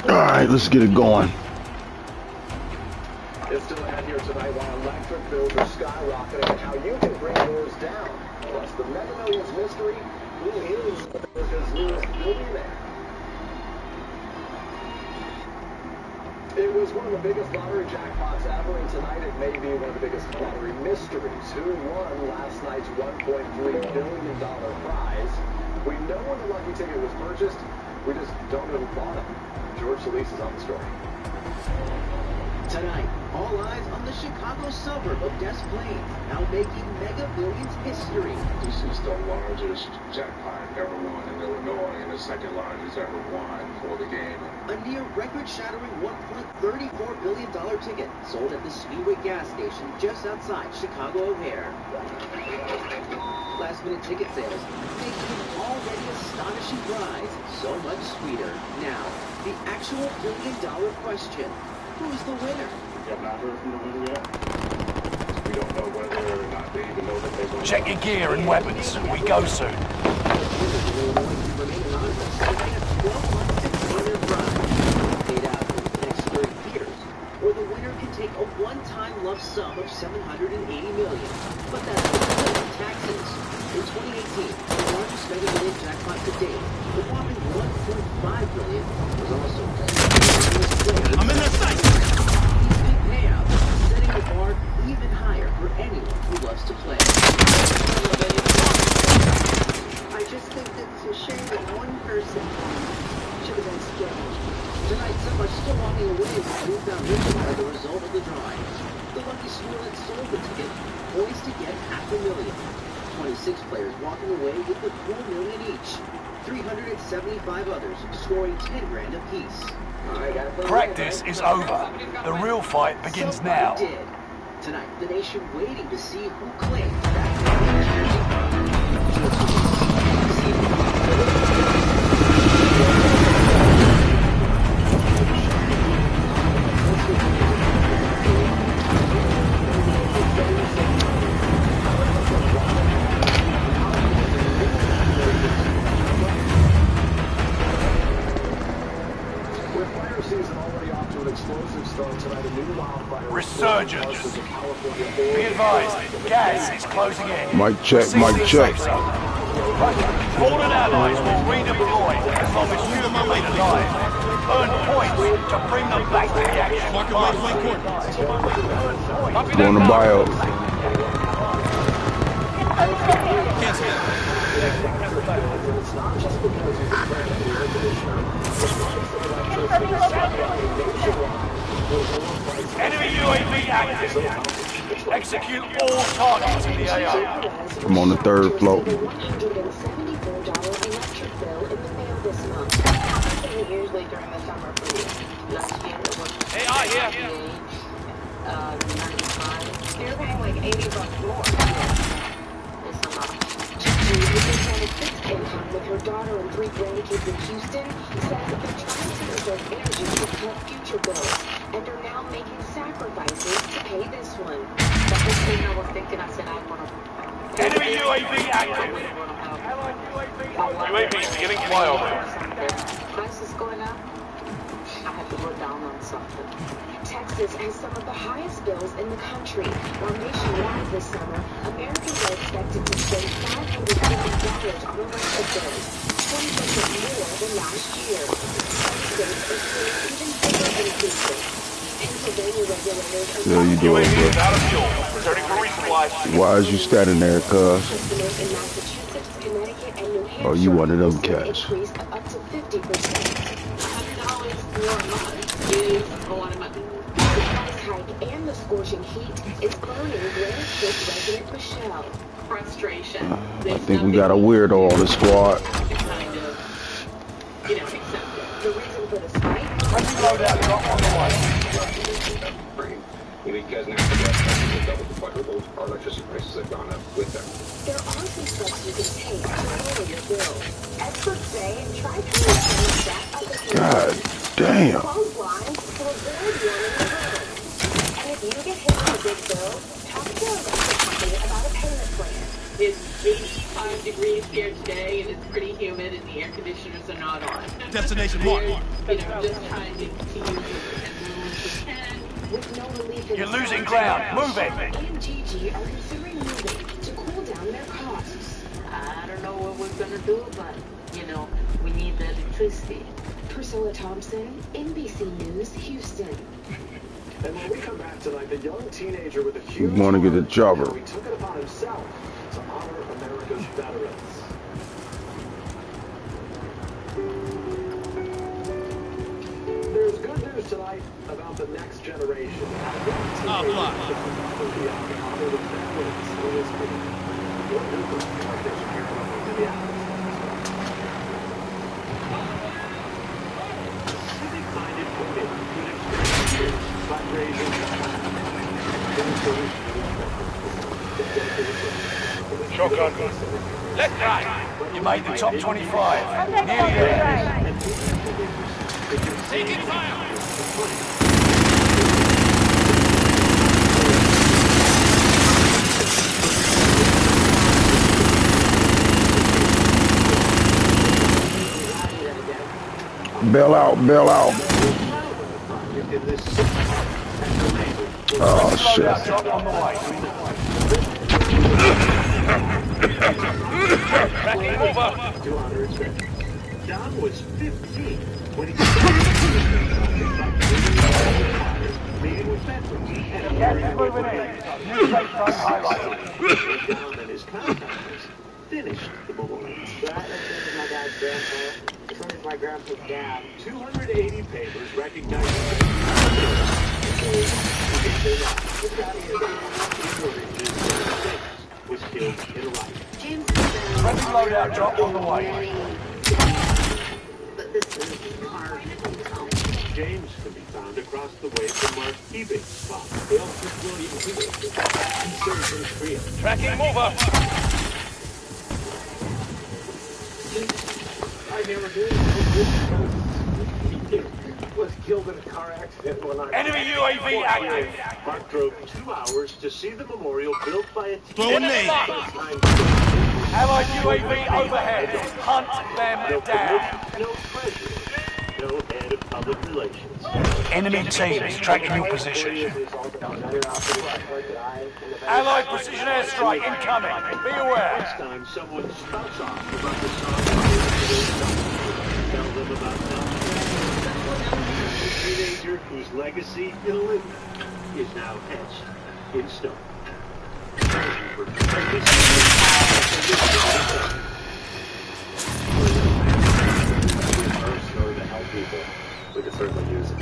Speaker 7: Alright, let's get it going.
Speaker 2: It's still ahead here tonight while electric bills are skyrocketing and how you can bring yours down. Plus the Mega Millions mystery, who is America's newest billionaire? It was one of the biggest lottery jackpots ever, and tonight it may be one of the biggest lottery mysteries. Who won last night's $1.3 billion prize? We know when the lucky ticket was purchased, we just don't know who bought it. George Solis is on the story.
Speaker 11: Tonight, all eyes on the Chicago suburb of Des Plaines, now making Mega Millions history.
Speaker 10: This is the largest jackpot ever won in Illinois and the second largest ever won for the game.
Speaker 11: A near record-shattering $1.34 billion ticket sold at the Speedway gas station just outside Chicago O'Hare. Last-minute ticket sales making an already astonishing prize so much sweeter. Now, the actual billion-dollar question. Who's the winner?
Speaker 10: You have not heard from the winner yet? We don't know whether or not they even know that they're going to...
Speaker 4: Check your gear and weapons. We go soon.
Speaker 11: Or the winner can take a one-time lump sum of $780 million. But that's before taxes. In 2018, the largest Mega Millions jackpot to date, the whopping $1.5 billion, was also
Speaker 5: I'm in their sight!
Speaker 11: Payout, setting the bar even higher for anyone who loves to play.
Speaker 12: I just think that it's a shame that one person should have been scared.
Speaker 11: Tonight, some are still walking away with newfound riches as a result of the drawing. The lucky score that sold the ticket poised to get $500,000. 26 players walking away with the $4 million each. 375 others scoring 10 grand apiece.
Speaker 4: Practice is over. The real fight begins now.
Speaker 11: Did. Tonight, the nation waiting to see who claims that.
Speaker 4: Resurgence. Be advised, gas is closing in.
Speaker 7: Mic check, mic check.
Speaker 4: Fallen allies will redeploy as long as you remain alive. Earn points to bring them back to the action.
Speaker 7: Going to bio.
Speaker 4: Enemy UAV active. Execute all targets in the AO.
Speaker 7: I'm on the third floor.
Speaker 12: $174 electric bill in the mail this month. Usually during the summer for you. Last year it was $95. You're paying like $80 more. This summer. Judy, fixed income with her daughter and 3 grandkids in Houston, says that they're trying to preserve energy to cut future bills, and are now making sacrifices to pay this one. The first thing I was thinking, I said I want to...
Speaker 4: Enemy UAV active. UAV's beginning flyover.
Speaker 12: Prices going up? I have to work down on something. Texas has some of the highest bills in the country, while nationwide this summer, Americans are expected to spend $500 on electric bills, 20% more than last year. Some states are seeing even bigger increases. Pennsylvania regulators are...
Speaker 7: How you doing, bro?
Speaker 4: Out of fuel. Returning for resupply.
Speaker 7: Why is you standing there, cuz?
Speaker 12: Customers in Massachusetts, Connecticut, and New Hampshire...
Speaker 7: Oh, you one of them cats.
Speaker 12: ...increase of up to 50%. $100 more a month is a lot of money. The price hike and the scorching heat is burning Grand Cliff resident Michelle. Frustration.
Speaker 7: I think we got a weirdo on the squad.
Speaker 12: Kind of, accept it. The reason for the spike?
Speaker 4: Loadout drop on the way.
Speaker 10: You guys now have double the quadruple. Our electricity prices have gone up with them.
Speaker 12: There are some steps you can take to lower your bill. Experts say try paying some that other
Speaker 7: God damn.
Speaker 12: clotheslines to avoid warning the bill. And if you get hit with a big bill, talk to your electric company about a payment plan.
Speaker 13: It's 85 degrees here today, and it's pretty humid, and the air conditioners are not on.
Speaker 5: Destination mark.
Speaker 13: Just trying to use it as little as we can.
Speaker 12: With no relief in
Speaker 4: You're
Speaker 12: sight,
Speaker 4: losing ground. Move it.
Speaker 12: and Gigi are considering moving to cool down their costs.
Speaker 13: I don't know what we're gonna do, but, we need the electricity.
Speaker 12: Priscilla Thompson, NBC News, Houston.
Speaker 14: And when we come back tonight, the young teenager with a huge
Speaker 7: You want to get a jobber.
Speaker 14: he took it upon himself to honor America's veterans. There's good news tonight about the next generation.
Speaker 4: Shotgun. Left right. You made the top 25. Nearly there. Taking fire.
Speaker 7: Bail out, bail out. Oh shit.
Speaker 6: Don was 15 when he meeting with veterans and his compounders finished the memorial.
Speaker 13: My dad's grandpa. So is my grandpa's dad.
Speaker 6: 280 papers recognizing was killed in Iraq.
Speaker 12: James
Speaker 4: Friendly loadout drop on the way.
Speaker 13: But this is hard.
Speaker 6: James can be found across the way from our keeping spot. They also William he served in Korea.
Speaker 4: Tracking mover.
Speaker 14: I never did. He was killed in a car accident when I...
Speaker 4: Enemy UAV active.
Speaker 6: Mark drove 2 hours to see the memorial built by a
Speaker 5: Throw a nade.
Speaker 4: Allied UAV overhead. Hunt them down.
Speaker 6: No prejudice. No head of public relations.
Speaker 4: Enemy teams tracking your position. Allied precision airstrike incoming. Be aware.
Speaker 6: Next time someone spouts off about the song, tell them about them. A teenager whose legacy in living is now etched in stone.
Speaker 14: Story to help people. We could certainly use it.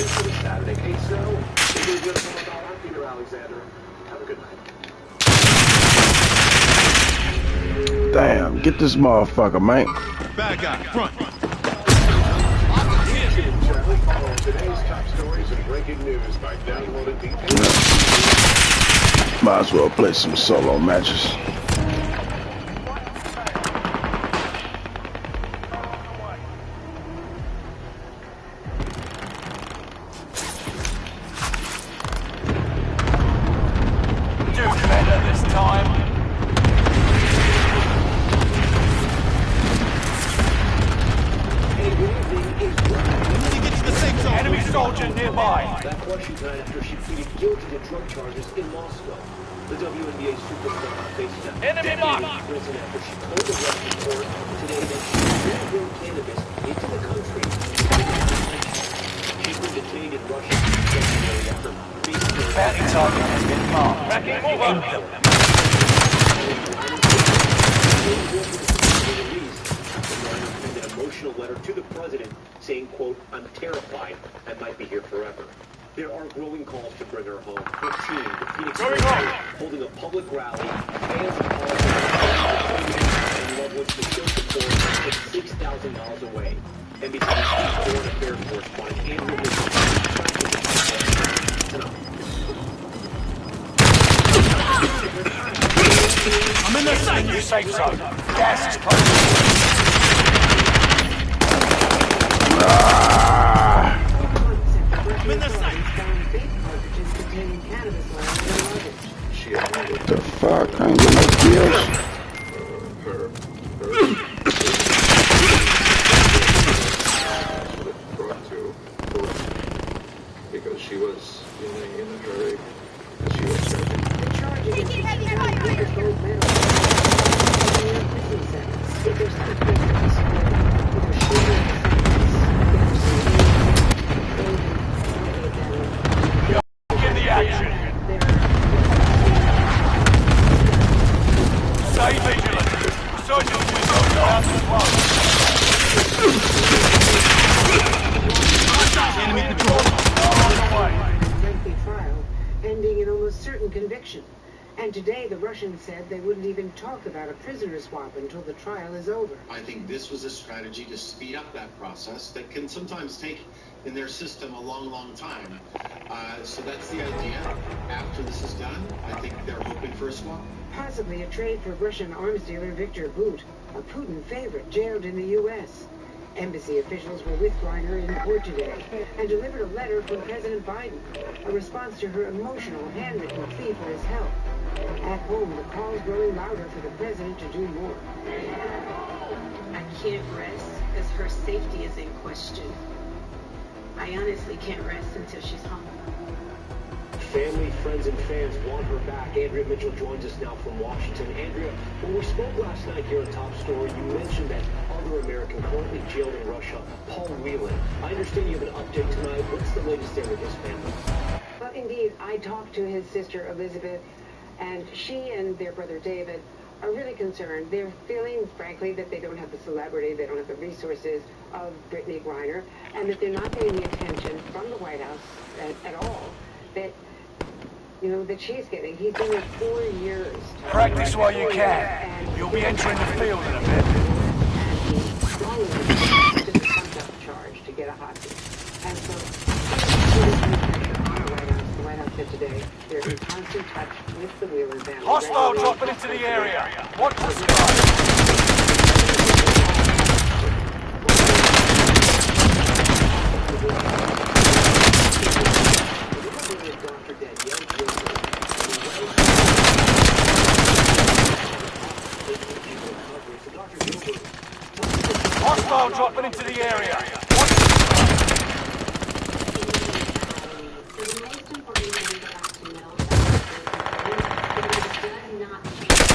Speaker 14: For the Saturday case show. We'll be good about our Peter Alexander. Have a good night.
Speaker 7: Damn, get this motherfucker, man.
Speaker 5: Bad guy, front.
Speaker 14: Follow today's top stories and breaking news by downloading the
Speaker 7: Might as well play some solo matches.
Speaker 4: Safe zone. Gas is close.
Speaker 5: I'm in the sight.
Speaker 1: she attended.
Speaker 7: The fuck? I ain't get no kills.
Speaker 1: Brought to court because she was in a hurry and she was serving.
Speaker 12: The charge against the gold medal prison sentence. If there's some prisoners, either shorter
Speaker 4: In the action. Stay vigilant. Resurgence missiles about to close.
Speaker 5: Enemy control.
Speaker 4: On the way.
Speaker 12: lengthy trial, ending in almost certain conviction. And today the Russians said they wouldn't even talk about a prisoner swap until the trial is over.
Speaker 15: I think this was a strategy to speed up that process that can sometimes take in their system a long, long time. So that's the idea. After this is done, I think they're hoping for a swap.
Speaker 12: Possibly a trade for Russian arms dealer Victor Bout, a Putin favorite jailed in the U.S. Embassy officials were with Griner in court today and delivered a letter from President Biden, a response to her emotional, handwritten plea for his help. At home, the calls growing louder for the president to do more.
Speaker 13: I can't rest as her safety is in question. I honestly can't rest until she's home.
Speaker 14: Family, friends, and fans want her back. Andrea Mitchell joins us now from Washington. Andrea, when we spoke last night here on Top Story, you mentioned that other American currently jailed in Russia, Paul Whelan. I understand you have an update tonight. What's the latest there with his family?
Speaker 12: Well, indeed, I talked to his sister Elizabeth, and she and their brother David are really concerned. They're feeling, frankly, that they don't have the celebrity, they don't have the resources of Brittany Griner, and that they're not getting the attention from the White House at all that, you know, that she's getting. He's been there 4 years.
Speaker 4: Practice while you can. You'll be entering the field in a bit.
Speaker 12: And he's strongly to the conduct charge to get a hostage. And so, the White House said today they're in constant touch with the Whelan family.
Speaker 4: Hostile dropping into the area. Watch the sky. Hostile dropping into the area. Watch the sky.
Speaker 13: So the most important thing for us to know about this is that it does not change.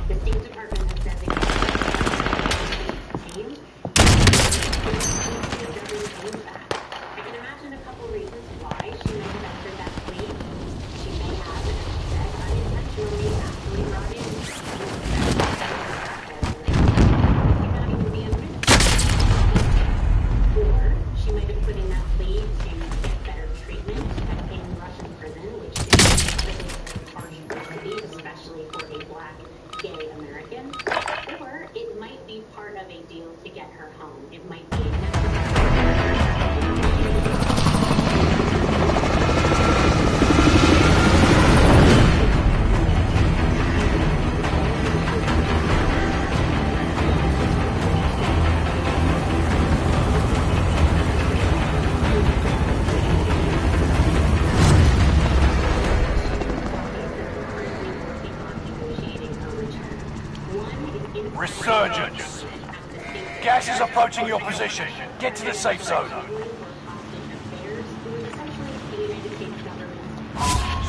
Speaker 13: The State Department has designated teams. I can imagine a couple reasons why she may have entered that fleet. She may have, as she said, unintentionally actually brought in or she might have put in that plea to get better treatment in Russian prison, which is harsh penalty, especially for a black gay American. Or it might be part of a deal to get her home. It might be
Speaker 4: Resurgence. Gas is approaching your position. Get to the safe zone.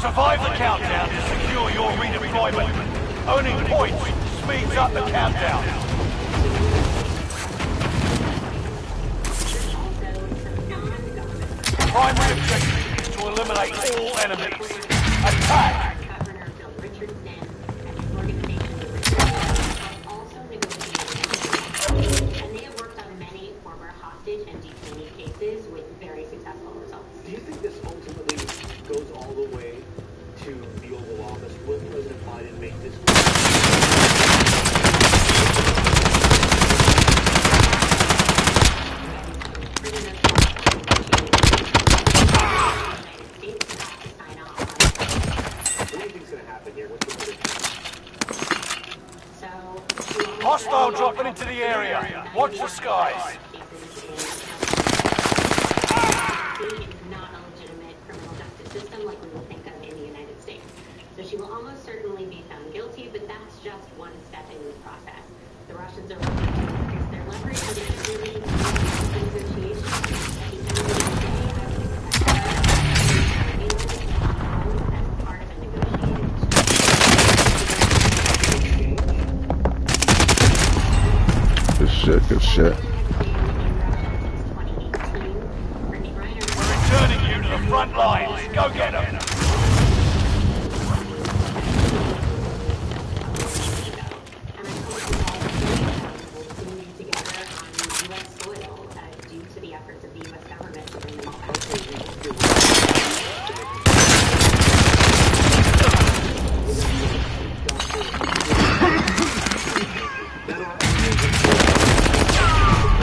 Speaker 4: Survive the countdown to secure your redeployment. Owning points speeds up the countdown. Primary objective is to eliminate all enemies. Attack!
Speaker 13: and they have worked on many former hostage and detainee cases with very successful results.
Speaker 14: Do you think this ultimately goes all the way to the Oval Office? Will President Biden make this? What do you think's going to happen here? What's the prediction?
Speaker 4: Hostile dropping into the area. Watch the skies.
Speaker 13: Not a legitimate criminal justice system like we would think of in the United States. So she will almost certainly be found guilty, but that's just one step in the process. The Russians are working to increase their leverage and it's really negotiations. At the end of the day, I would expect as part of a negotiated
Speaker 7: Good shit, good shit.
Speaker 4: Returning you to the front lines. Go get them.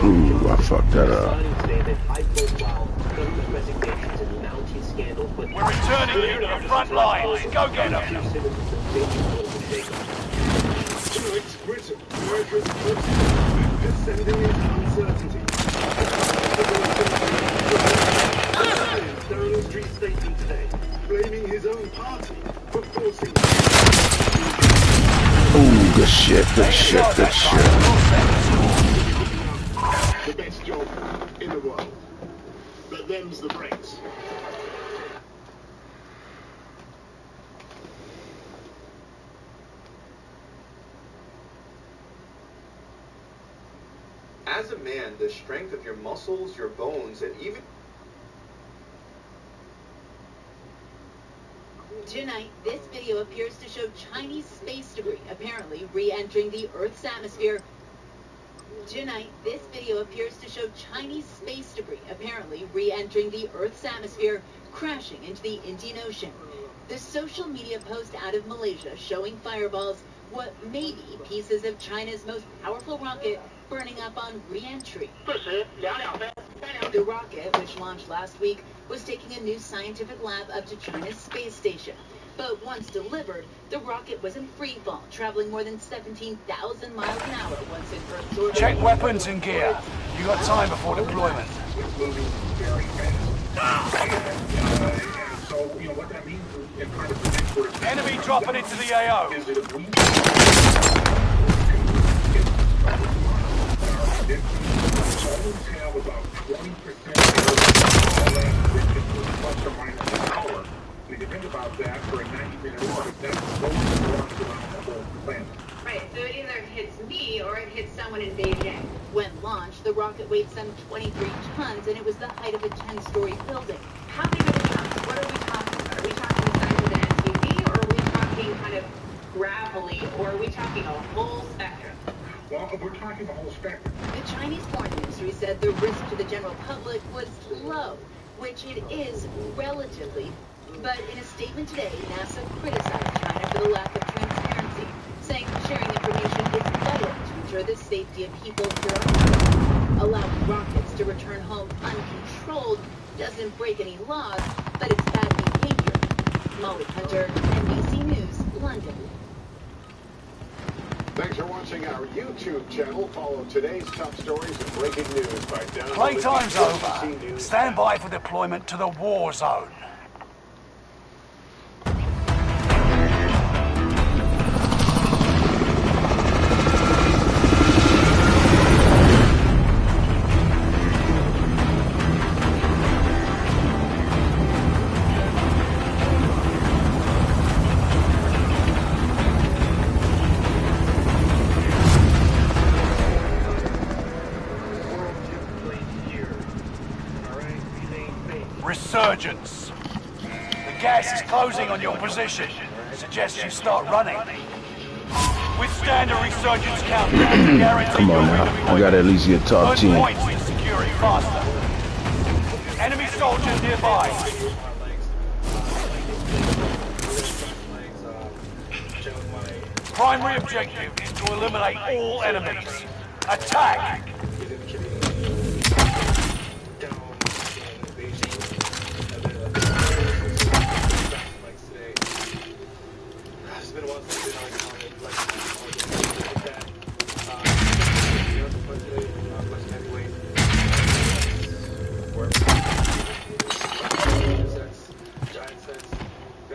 Speaker 7: Ooh, I fucked that up.
Speaker 4: We're returning you to the front lines. Go get them.
Speaker 10: Tonight's Britain, America's president, descending into uncertainty. Downing Street statement today, blaming his own party for forcing.
Speaker 7: Ooh, good shit, good shit, good shit.
Speaker 10: The best job in the world. But them's the breaks.
Speaker 1: As a man, the strength of your muscles, your bones, and even...
Speaker 16: Tonight, this video appears to show Chinese space debris apparently re-entering the Earth's atmosphere. Tonight, this video appears to show Chinese space debris apparently re-entering the Earth's atmosphere, crashing into the Indian Ocean. The social media post out of Malaysia showing fireballs, what may be pieces of China's most powerful rocket, burning up on re-entry. The rocket, which launched last week, was taking a new scientific lab up to China's space station. But once delivered, the rocket was in free fall, traveling more than 17,000 miles an hour once in Earth's orbit.
Speaker 4: Check weapons and gear. You got time before deployment.
Speaker 10: It's moving very fast. So, you know, what that means is kind of predict where it's
Speaker 4: Enemy dropping into the AO.
Speaker 10: Is it a week? Always have about 20% plus or minus an hour. If you think about that for a 90-minute orbit, that's going to run around the whole planet.
Speaker 12: Right, so it either hits me or it hits someone in Beijing.
Speaker 16: When launched, the rocket weighed some 23 tons, and it was the height of a 10-story building.
Speaker 12: How big are the tons? What are we talking about? Are we talking the size of an SUV, or are we talking kind of gravelly, or are we talking a whole spectrum?
Speaker 10: Well, we're talking the whole spectrum.
Speaker 16: The Chinese Foreign Ministry said the risk to the general public was low, which it is relatively. But in a statement today, NASA criticized China for the lack of transparency, saying sharing information is vital to ensure the safety of people here on Earth. Allowing rockets to return home uncontrolled doesn't break any laws, but it's bad behavior. Molly Hunter, NBC News, London.
Speaker 10: Thanks for watching our YouTube channel. Follow today's top stories and breaking news by downloading
Speaker 4: Playtime's over.
Speaker 10: NBC News.
Speaker 4: Stand by for deployment to the war zone. Resurgence. The gas is closing on your position. Suggests you start running. Withstand a resurgence countdown. Guarantee
Speaker 7: Come on now, I gotta at least get top 10.
Speaker 4: points to secure it faster. Enemy soldiers nearby. Primary objective is to eliminate all enemies. Attack!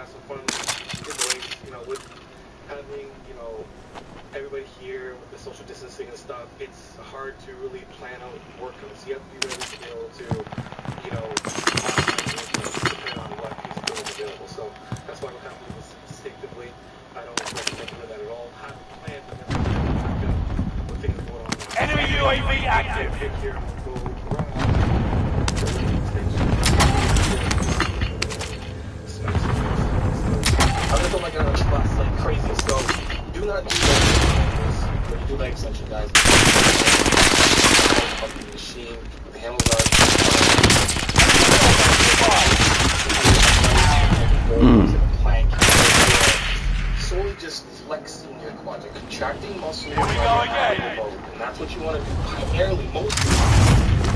Speaker 17: have some fun in the race, you know, with having, you know, everybody here with the social distancing and stuff. It's hard to really plan out workouts. You have to be ready to be able to, you know, depending on what is available. So that's why we're kind of doing this instinctively. I don't recommend doing that at all. Have a plan, but then with things going on.
Speaker 4: Enemy UAV active.
Speaker 17: Here, we'll go around.
Speaker 18: I'm gonna throw my gun on the bus like crazy, so do not do that when you do leg extension, guys. The machine, the handlebars. Plank. Solely just flexing your quads, you're contracting muscles.
Speaker 4: Here we go again.
Speaker 18: And that's what you want to do primarily, mostly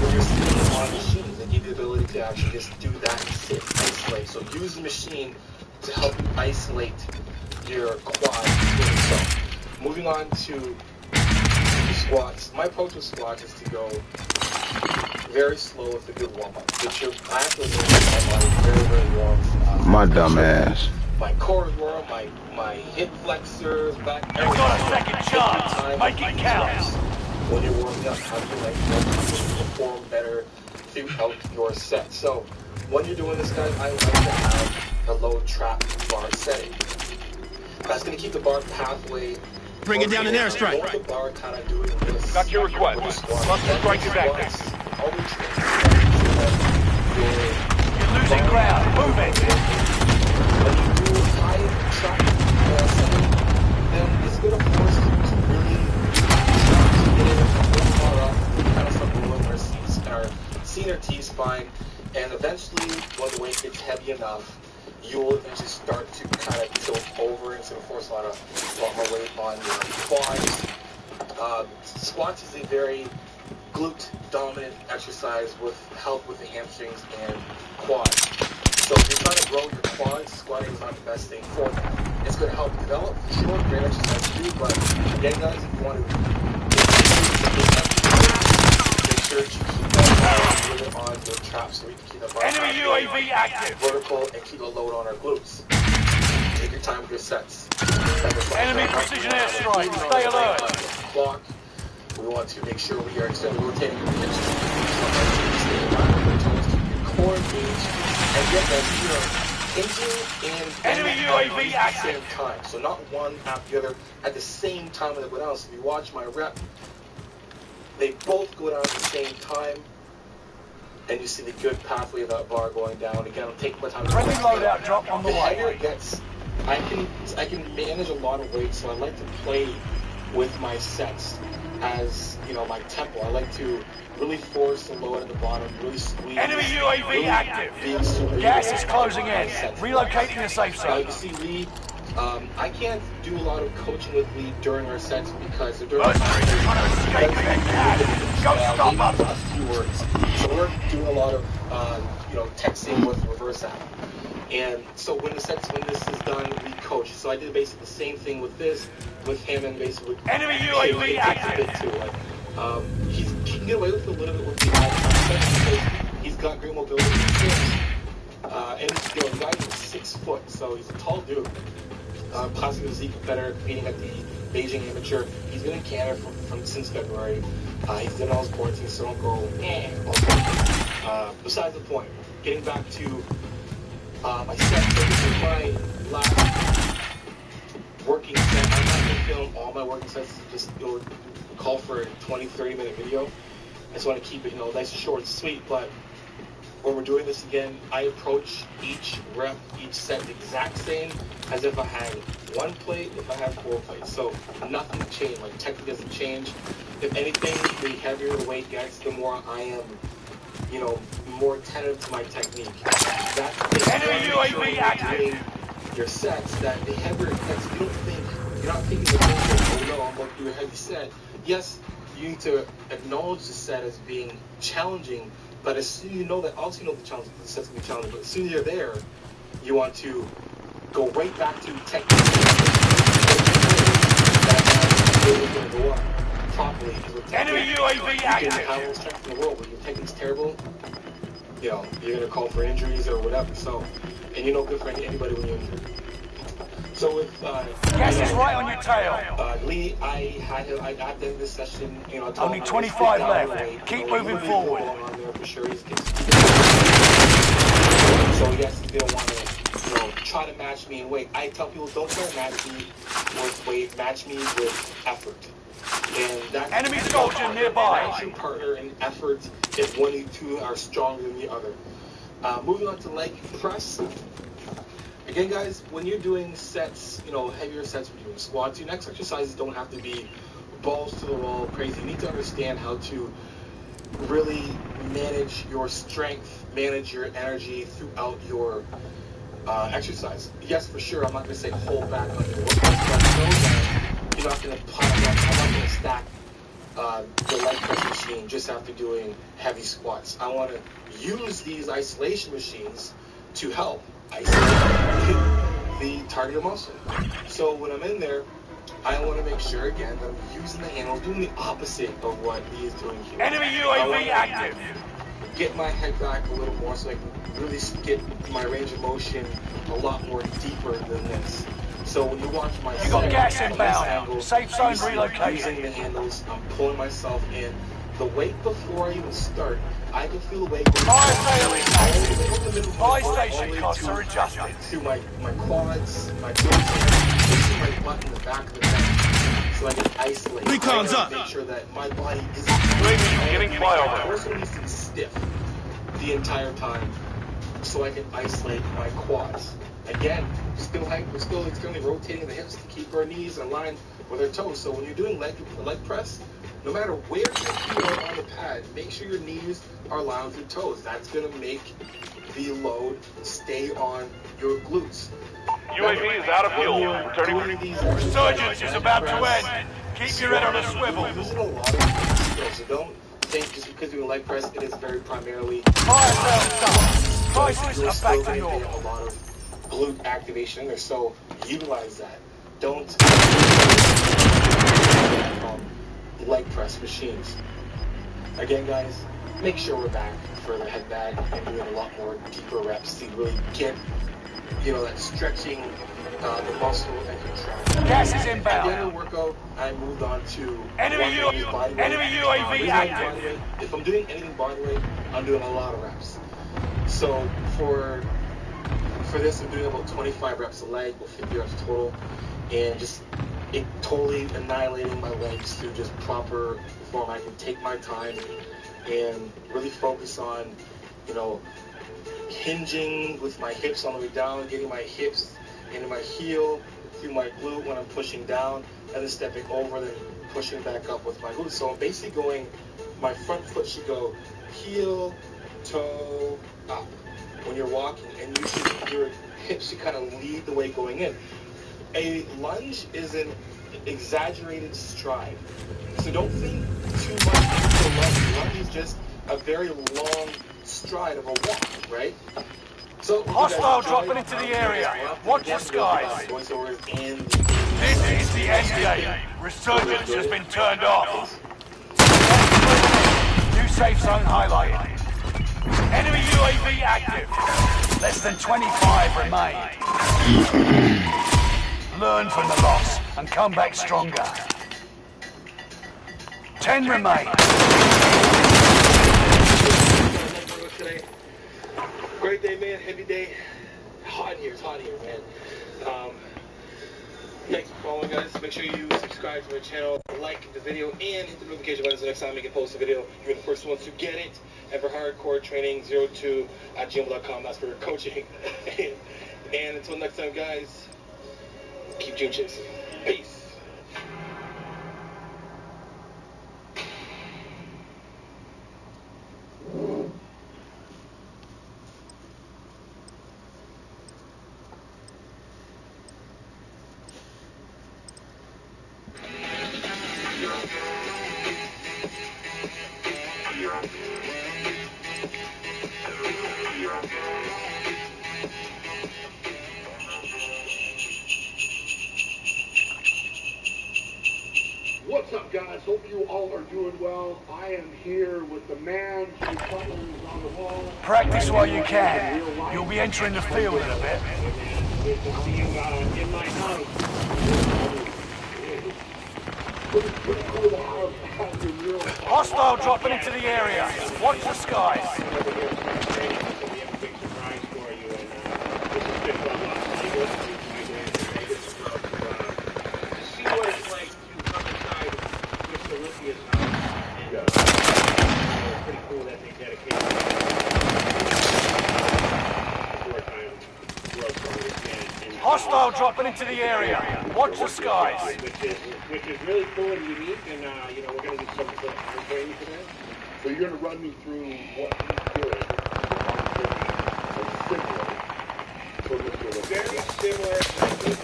Speaker 18: when you're sitting on machines. They give you the ability to actually just do that and sit, isolate. So use the machine to help you isolate your quads. So moving on to squats. My approach with squats is to go very slow with a good warm-up. I have to make my body very, very warm.
Speaker 7: My dumb ass.
Speaker 18: My core is warm, my hip flexors, back.
Speaker 4: You've got a second chance. Make it count.
Speaker 18: When you're warming up, how do you like to perform better throughout your set? So when you're doing this, guys, I like to have a low trap bar setting. That's going to keep the bar pathway.
Speaker 5: Bring it down an airstrike.
Speaker 18: The bar kind of doing this.
Speaker 4: Got your request. Cluster strike is active. You're losing ground. Move it.
Speaker 18: When you do high trap setting, then it's going to force you to really get in a bar up, kind of something with our senior T-spine, and eventually, when the weight gets heavy enough, you will eventually start to kind of tilt over, and it's going to force a lot more weight on your quads. Squats is a very glute-dominant exercise with help with the hamstrings and quads. So if you're trying to grow your quads, squatting is not the best thing for them. It's going to help develop, sure, great exercise to do, but again, guys, if you want to make sure to keep that on your traps so we can keep that bar
Speaker 4: Enemy UAV active.
Speaker 18: vertical and keep a load on our glutes. Take your time with your sets.
Speaker 4: Enemy precision airstrike. Stay alert.
Speaker 18: Clock. We want to make sure we are extending rotating your hips. Keep your core engaged and get that hinging and
Speaker 4: enemy UAV
Speaker 18: at the
Speaker 4: active.
Speaker 18: same time. So not one after the other at the same time when they go down. So if you watch my rep, they both go down at the same time. And you see the good pathway of that bar going down. Again, it'll take my time.
Speaker 4: Friendly loadout drop on the
Speaker 18: way. The heavier
Speaker 4: way.
Speaker 18: it gets, I can manage a lot of weight, so I like to play with my sets as, you know, my tempo. I like to really force the load at the bottom, really squeeze.
Speaker 4: Enemy UAV really active. Gas is closing in. Relocating the safe zone.
Speaker 18: You see Lee, I can't do a lot of coaching with Lee during our sets because they're doing
Speaker 4: Go stop us.
Speaker 18: So we're doing a lot of, you know, texting with reverse app. And so when this is done, we coach. So I did basically the same thing with this, with him, and basically
Speaker 4: enemy UAV active.
Speaker 18: Too. Like, he can get away with a little bit with the because he's got great mobility. And you know, the guy is 6 foot, so he's a tall dude. Possibly physique better, competing at the Beijing Amateur. He's been in Canada since February. He's done all his quarantine, so don't go. Besides the point, getting back to my set. So this is my last working set. I'm not going to film all my working sets. Just call for a 20-30 minute video. I just want to keep it, you know, nice, short, sweet. But when we're doing this again, I approach each rep, each set the exact same as if I had 1 plate, if I had 4 plates. So nothing changed. My technique doesn't change. If anything, the heavier the weight gets, the more I am, you know, more attentive to my technique. That's the
Speaker 4: enemy UAV active.
Speaker 18: Your sets, that the heavier it gets, you're not thinking the first thing, oh no, I'm going to do a heavy set. Yes, you need to acknowledge the set as being challenging, but as soon as you know that, obviously you know the set's going to be challenging, but as soon as you're there, you want to go right back to technique. That's going to go up properly.
Speaker 4: Enemy UAV active.
Speaker 18: You can have all the strength in the world, but your technique's terrible.
Speaker 17: you know, you're going to call for injuries or whatever. So, and you're no good for anybody when you're injured. So with
Speaker 4: gas is right on your tail.
Speaker 17: Lee, I had him. I got in this session. You know,
Speaker 4: Only 25 left. Keep moving forward.
Speaker 17: On there for sure. So yes, he's gonna want to, you know, try to match me in weight. I tell people, don't try to match me with weight. Match me with effort. And that's
Speaker 4: enemy soldier nearby.
Speaker 17: Match your partner in effort if one of you two are stronger than the other. Moving on to leg press. Again, guys, when you're doing sets, you know, heavier sets, when you're doing squats, your next exercises don't have to be balls to the wall, crazy. You need to understand how to really manage your strength, manage your energy throughout your exercise. Yes, for sure, I'm not going to say hold back on your workouts, but know that you're not going to pile up, I'm not going to stack the leg press machine just after doing heavy squats. I want to use these isolation machines to help isolate the target muscle. So when I'm in there, I want to make sure, again, that I'm using the handles, doing the opposite of what he is doing here.
Speaker 4: Enemy UAV active.
Speaker 17: Get my head back a little more so I can really get my range of motion a lot more deeper than this. So when you watch my
Speaker 4: you got gas inbound. Safe zone relocation.
Speaker 17: Using the handles, I'm pulling myself in. The weight before I even start, I can feel the weight going
Speaker 4: Fire station costs are adjusted.
Speaker 17: To my quads, my glutes, to my butt in the back of the neck, so I can isolate.
Speaker 5: Recon's up.
Speaker 17: Make sure that my body isn't
Speaker 4: getting flyover.
Speaker 17: Also needs to be stiff the entire time, so I can isolate my quads. Again, it's going to be rotating the hips to keep our knees in line with our toes. So when you're doing leg press, no matter where your feet are on the pad, make sure your knees are aligned with your toes. That's going to make the load stay on your glutes.
Speaker 4: UAV is out of fuel. Resurgence is about to end. Keep your head on a swivel.
Speaker 17: We're using a lot of skills, so don't think just because you're doing leg press, it is very primarily
Speaker 4: fire sales prices are back to normal.
Speaker 17: A lot of glute activation there, so utilize that. Don't leg press machines. Again, guys, make sure we're back for the head bag and doing a lot more deeper reps to really get, you know, that stretching the muscle and contraction.
Speaker 4: Gas is inbound.
Speaker 17: At the end of the workout, I moved on to
Speaker 4: enemy UAV active.
Speaker 17: If I'm doing anything body weight, I'm doing a lot of reps. So for this, I'm doing about 25 reps a leg, or 50 reps total, and just totally annihilating my legs through just proper form. I can take my time and really focus on, you know, hinging with my hips on the way down, getting my hips into my heel through my glute when I'm pushing down, and then stepping over, then pushing back up with my glute. So I'm basically going, my front foot should go heel, toe, up when you're walking, and your hips should kind of lead the way going in. A lunge is an exaggerated stride. So don't think too much into a lunge. Lunge is just a very long stride of a walk, right? So
Speaker 4: hostile dropping into the area. Watch the skies. This is the end game. Resurgence has been turned off. New safe zone highlighted. Enemy UAV active. Less than 25 remain. Learn from the loss and come back stronger. 10 remain.
Speaker 17: Great day, man. Heavy day. Hot in here. It's hot in here, man. Thanks for following, guys. Make sure you subscribe to my channel, like the video, and hit the notification button so next time I can post a video, you're the first ones to get it. And for hardcore training, 02@gmail.com. That's for coaching. And until next time, guys, keep June chasing. Peace.
Speaker 10: hope you all are doing well. I am here with the man whose button is on the wall.
Speaker 4: Practice while you can. You'll be entering the field in a bit.
Speaker 10: Good to see you in my house. Pretty cool to have your real...
Speaker 4: Hostile dropping into the area. Watch the skies. Hostile dropping into the area. Watch the skies.
Speaker 10: Which is really cool and unique, and you know, we're going to do some training today. So you're going to run me through what you did.
Speaker 17: Very similar. I think,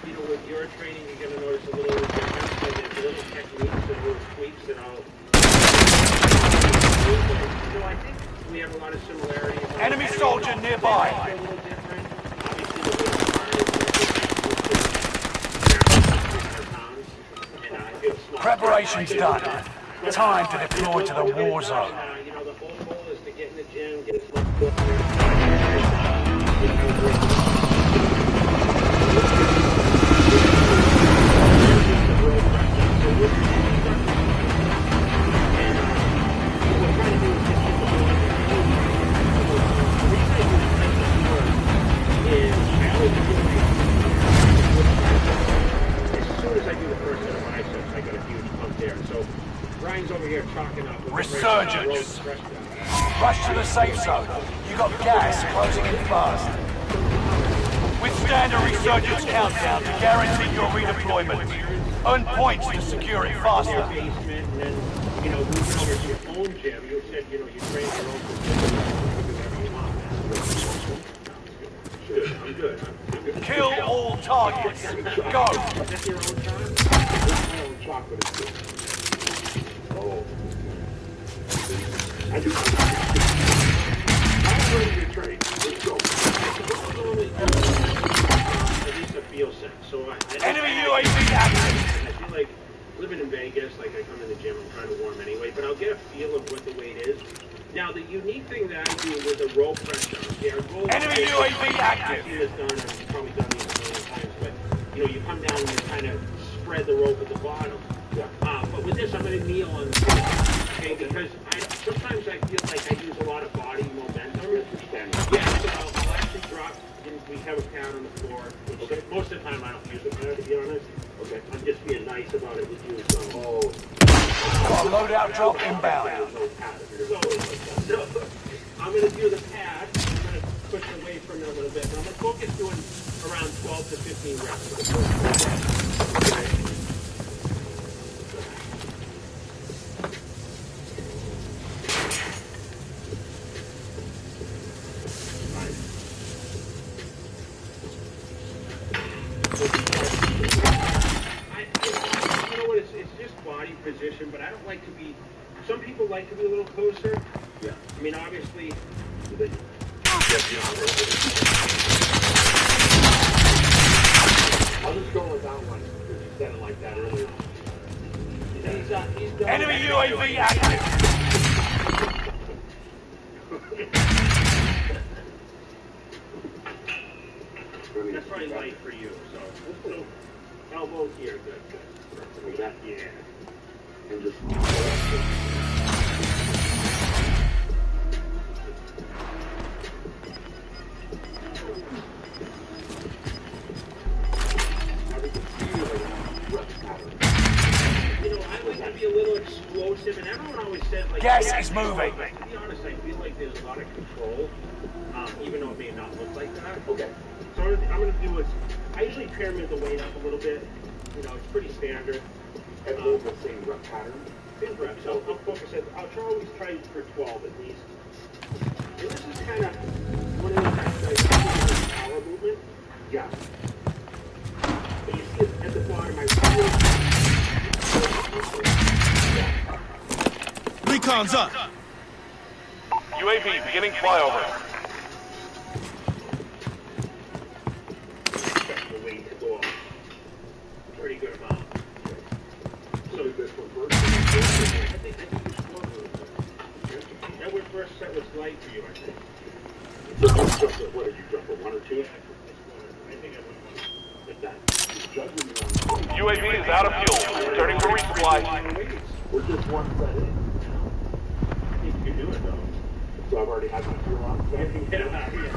Speaker 17: you know, with your training, you're going to notice a little difference. So there's little techniques and little tweaks, and I'll. So I think we have a lot of similarities.
Speaker 4: Enemy soldier nearby. Preparation's done. Time to deploy to the war zone.
Speaker 17: You know, the whole goal is to get in the gym, get as much
Speaker 4: Resurgence. Rush to the safe zone. You got gas closing in fast. Withstand a resurgence countdown to guarantee your redeployment. Earn points to secure it faster.
Speaker 17: You know, moving over to your own gym, you said, you know, you train your own gym. I'm good.
Speaker 4: Kill all targets. Go.
Speaker 17: That's your own time? My own chocolate is good. Oh. I do. I'm ready to train. Let's go. At least I feel sick. So
Speaker 4: enemy UAV active.
Speaker 17: I feel like living in Vegas, like I come in the gym, I'm trying to warm anyway, but I'll get a feel of what the weight is. Now, the unique thing that I do with the rope press down,
Speaker 4: enemy UAV active.
Speaker 17: I've done, I've probably done these a million times, but you know, you come down and you kind of spread the rope at the bottom. Yeah. But with this, I'm going to kneel on the floor, okay? Because sometimes I feel like I use a lot of body momentum. Yeah, so I'll actually drop. We have a pad on the floor. Okay. Most of the time, I don't use a pad, to be honest. Okay. I'm just being nice about it with you. So,
Speaker 4: loadout drop inbound.
Speaker 17: So, I'm going to do the pad. I'm going to push away from it a little bit. But I'm going to focus doing around 12 to 15 reps. Okay. Position, but I don't like to be. Some people like to be a little closer. Yeah. I mean, obviously. I'll just go with that one because you said it like that earlier. He's
Speaker 4: enemy UAV active.
Speaker 17: That's probably light for you. So elbow here, good. Yeah. And just I like to be a little explosive, and everyone always says like
Speaker 4: gas is moving.
Speaker 17: To be honest, I feel like there's a lot of control, even though it may not look like that. Okay. So what I'm going to do is I usually pyramid the weight up a little bit. You know, it's pretty standard. And the same rep pattern. Same rep. So I'll focus it. I'll always try for 12 at least. And this is kind of one of those power movement. Yeah. And you see it at the bottom.
Speaker 5: Recon's up.
Speaker 4: UAV beginning flyover.
Speaker 17: The weight to go off. Pretty good amount. So this one first.
Speaker 4: UAV is out of fuel. Returning for resupply.
Speaker 10: We're just one set in. You can do it though. So I've already had my fuel on. So I can get it out here.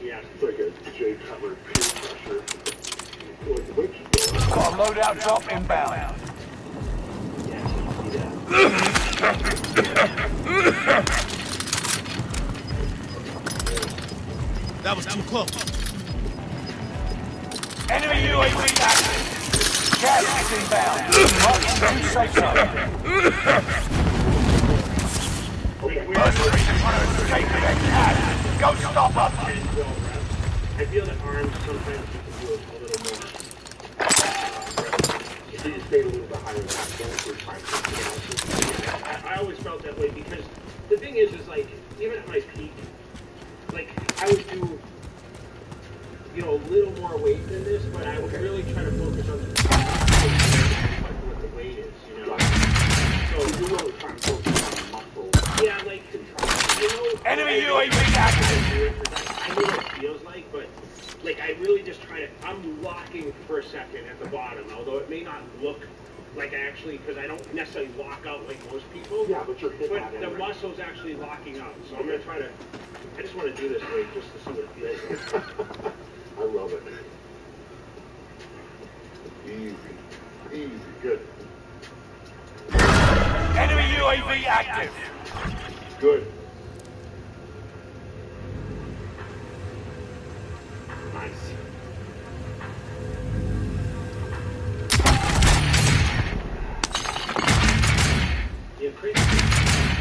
Speaker 10: Yeah, it's like a J-covered peer pressure.
Speaker 4: Got a loadout drop inbound.
Speaker 5: That was too close.
Speaker 4: Enemy UAV active. Gas is inbound. Marking new safe zone. Mercenaries in front of escape their cat. Go stop us.
Speaker 10: I feel that arms sometimes you can do a little more. If you stay a little bit higher than that, don't we're trying to I always felt that way because the thing is like, even at my peak, like, I would do, you know, a little more weight than this, but I would really try to focus on what the weight is, you know? So you're really trying to focus on the muscle. Yeah, like, you know...
Speaker 4: Enemy UAV active!
Speaker 10: I know what it feels like, but, like, I really just try to... I'm locking for a second at the bottom, although it may not look like I actually... Because I don't necessarily lock out like most people. Yeah, but you're hitting that. But the muscle's actually locking out, so I'm going to try to... I just want to do this way just to see what it feels like. I love it. Easy. Easy. Good.
Speaker 4: Enemy UAV active.
Speaker 10: Good. Nice. Yeah, crazy. I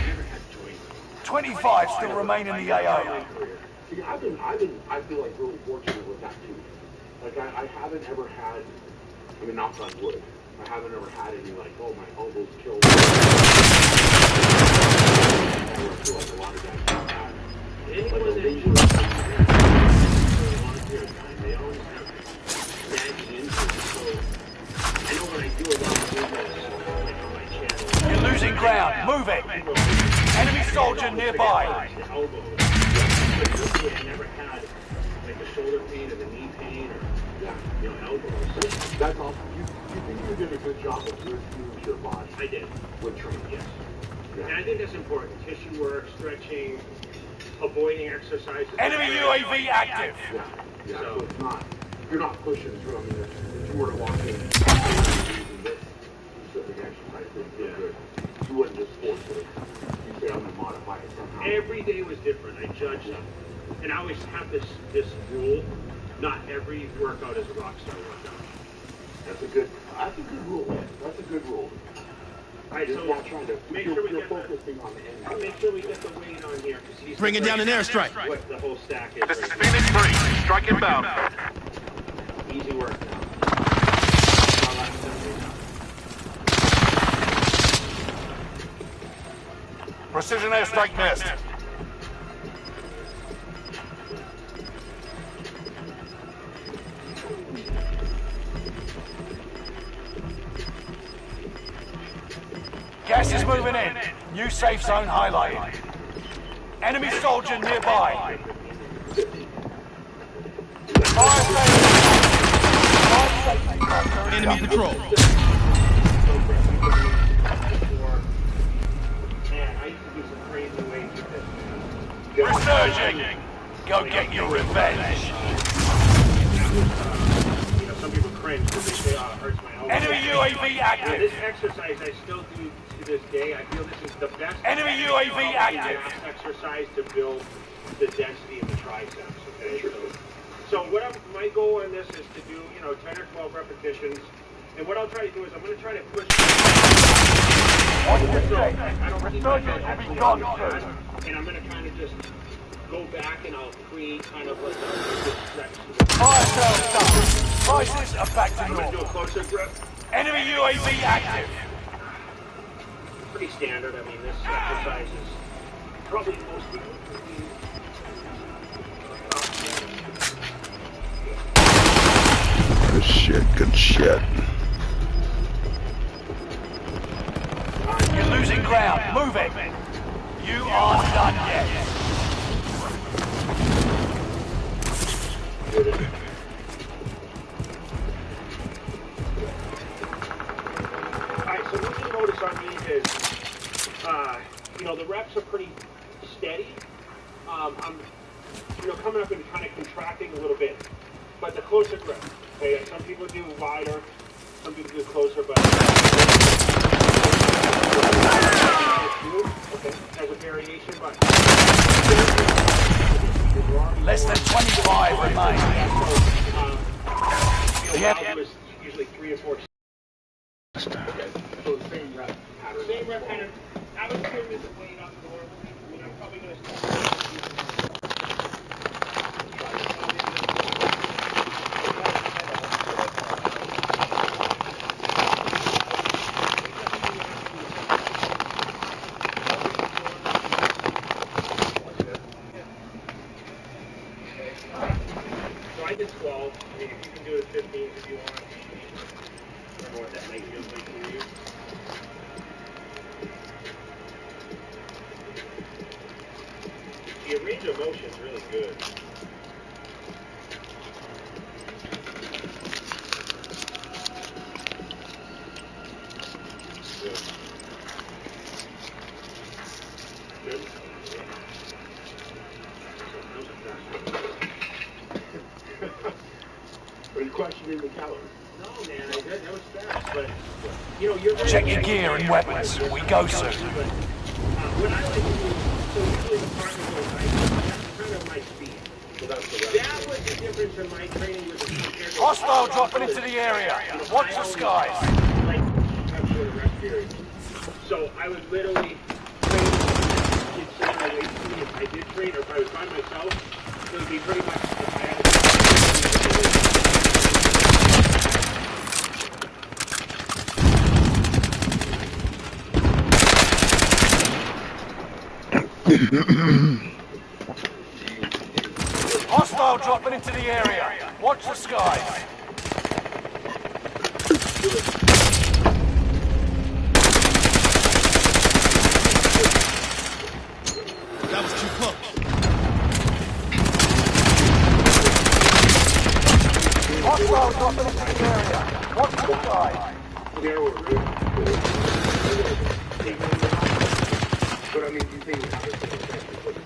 Speaker 10: never had joy.
Speaker 4: 25 still remain in the AO.
Speaker 10: See, I feel like really fortunate with that too. Like I haven't ever had, I mean, knock on wood, I haven't ever had any like, oh, my elbows killed. I feel like a lot of guys have had. Anyone that injured for a long period of time, they always have nagging injuries. So I know when I do a lot of videos, like on my channel.
Speaker 4: You're losing ground. Move it. Enemy soldier nearby.
Speaker 10: I never had like the shoulder pain or the knee pain or you know, elbows. That's awesome. You think you did a good job of listening to your body? I did. With training, yes. Yeah. And I think that's important. Tissue work, stretching, avoiding exercises.
Speaker 4: Enemy UAV active.
Speaker 10: Yeah. So it's not, you're not pushing through. I mean, if you were to walk in using this specific exercise, it would feel good. You wouldn't just force it. You say, I'm going to modify it somehow. Every day was different. I judged them. And I always have this rule, not every workout is a rock star workout. That's a good rule. That's a good rule. Alright, so not trying to, make sure we get focusing on the end. Make sure we get the weight on here.
Speaker 5: Bring it down an airstrike.
Speaker 10: What the whole stack is.
Speaker 4: This is Phoenix 3. Strike inbound.
Speaker 10: Easy work now.
Speaker 4: Precision airstrike missed. Gas is moving in. New safe zone highlighted. Enemy soldier nearby.
Speaker 5: Enemy patrol.
Speaker 4: Resurging. Go get your revenge.
Speaker 10: You know, some people cringe because they say, oh, it hurts my elbow.
Speaker 4: Enemy UAV active.
Speaker 10: This exercise I still do to this day. I feel this is the best.
Speaker 4: Enemy UAV active.
Speaker 10: Exercise to build the density of the triceps. Okay. So what my goal on this is to do, you know, 10 or 12 repetitions. And what I'll try to do is I'm going to try to push. I don't really know. And I'm going to kind of just go back and I'll create kind of like a stretch.
Speaker 4: Fire sale done. Prices are back to
Speaker 10: I'm going to
Speaker 4: normal.
Speaker 10: do a closer grip.
Speaker 4: Enemy UAV active.
Speaker 10: Pretty standard. I mean, this exercise is probably most people.
Speaker 7: Good shit, good shit.
Speaker 4: You're losing ground. Move it. You are done yet.
Speaker 10: Alright, so what you notice on these is, you know, the reps are pretty steady. I'm, you know, coming up and kind of contracting a little bit, but the closer grip. Okay, some people do wider, some people do closer, but okay, as a variation, but
Speaker 4: Less than 25 remain.
Speaker 10: Yeah, it was usually 3 or 4. Okay, so the same rep pattern. Same rep pattern. I was curious the weight on the door. You know, I'm probably going to So I did 12. I mean, if you can do it 15 if you want. I don't know what that might feel like for you. Your range of motion is really good. Good. Good. Are you questioning the calories? No, man, that was fast, but you know, you're
Speaker 4: Check your gear and weapons. We go soon.
Speaker 10: What I like to do, so usually the partner goes right, that's kind of my speed. So that's the rest. That was the difference in my training with the
Speaker 4: Hostile dropping into the area. Watch the skies.
Speaker 10: Like, I'm sure the rest period. So I would literally train inside my weight room if I did train, or if I was by myself, it would be pretty much if I had to.
Speaker 4: Hostile dropping into the area. Watch the skies.
Speaker 5: That was too close.
Speaker 4: Hostile dropping into the area. Watch the skies.
Speaker 10: But I mean, do you think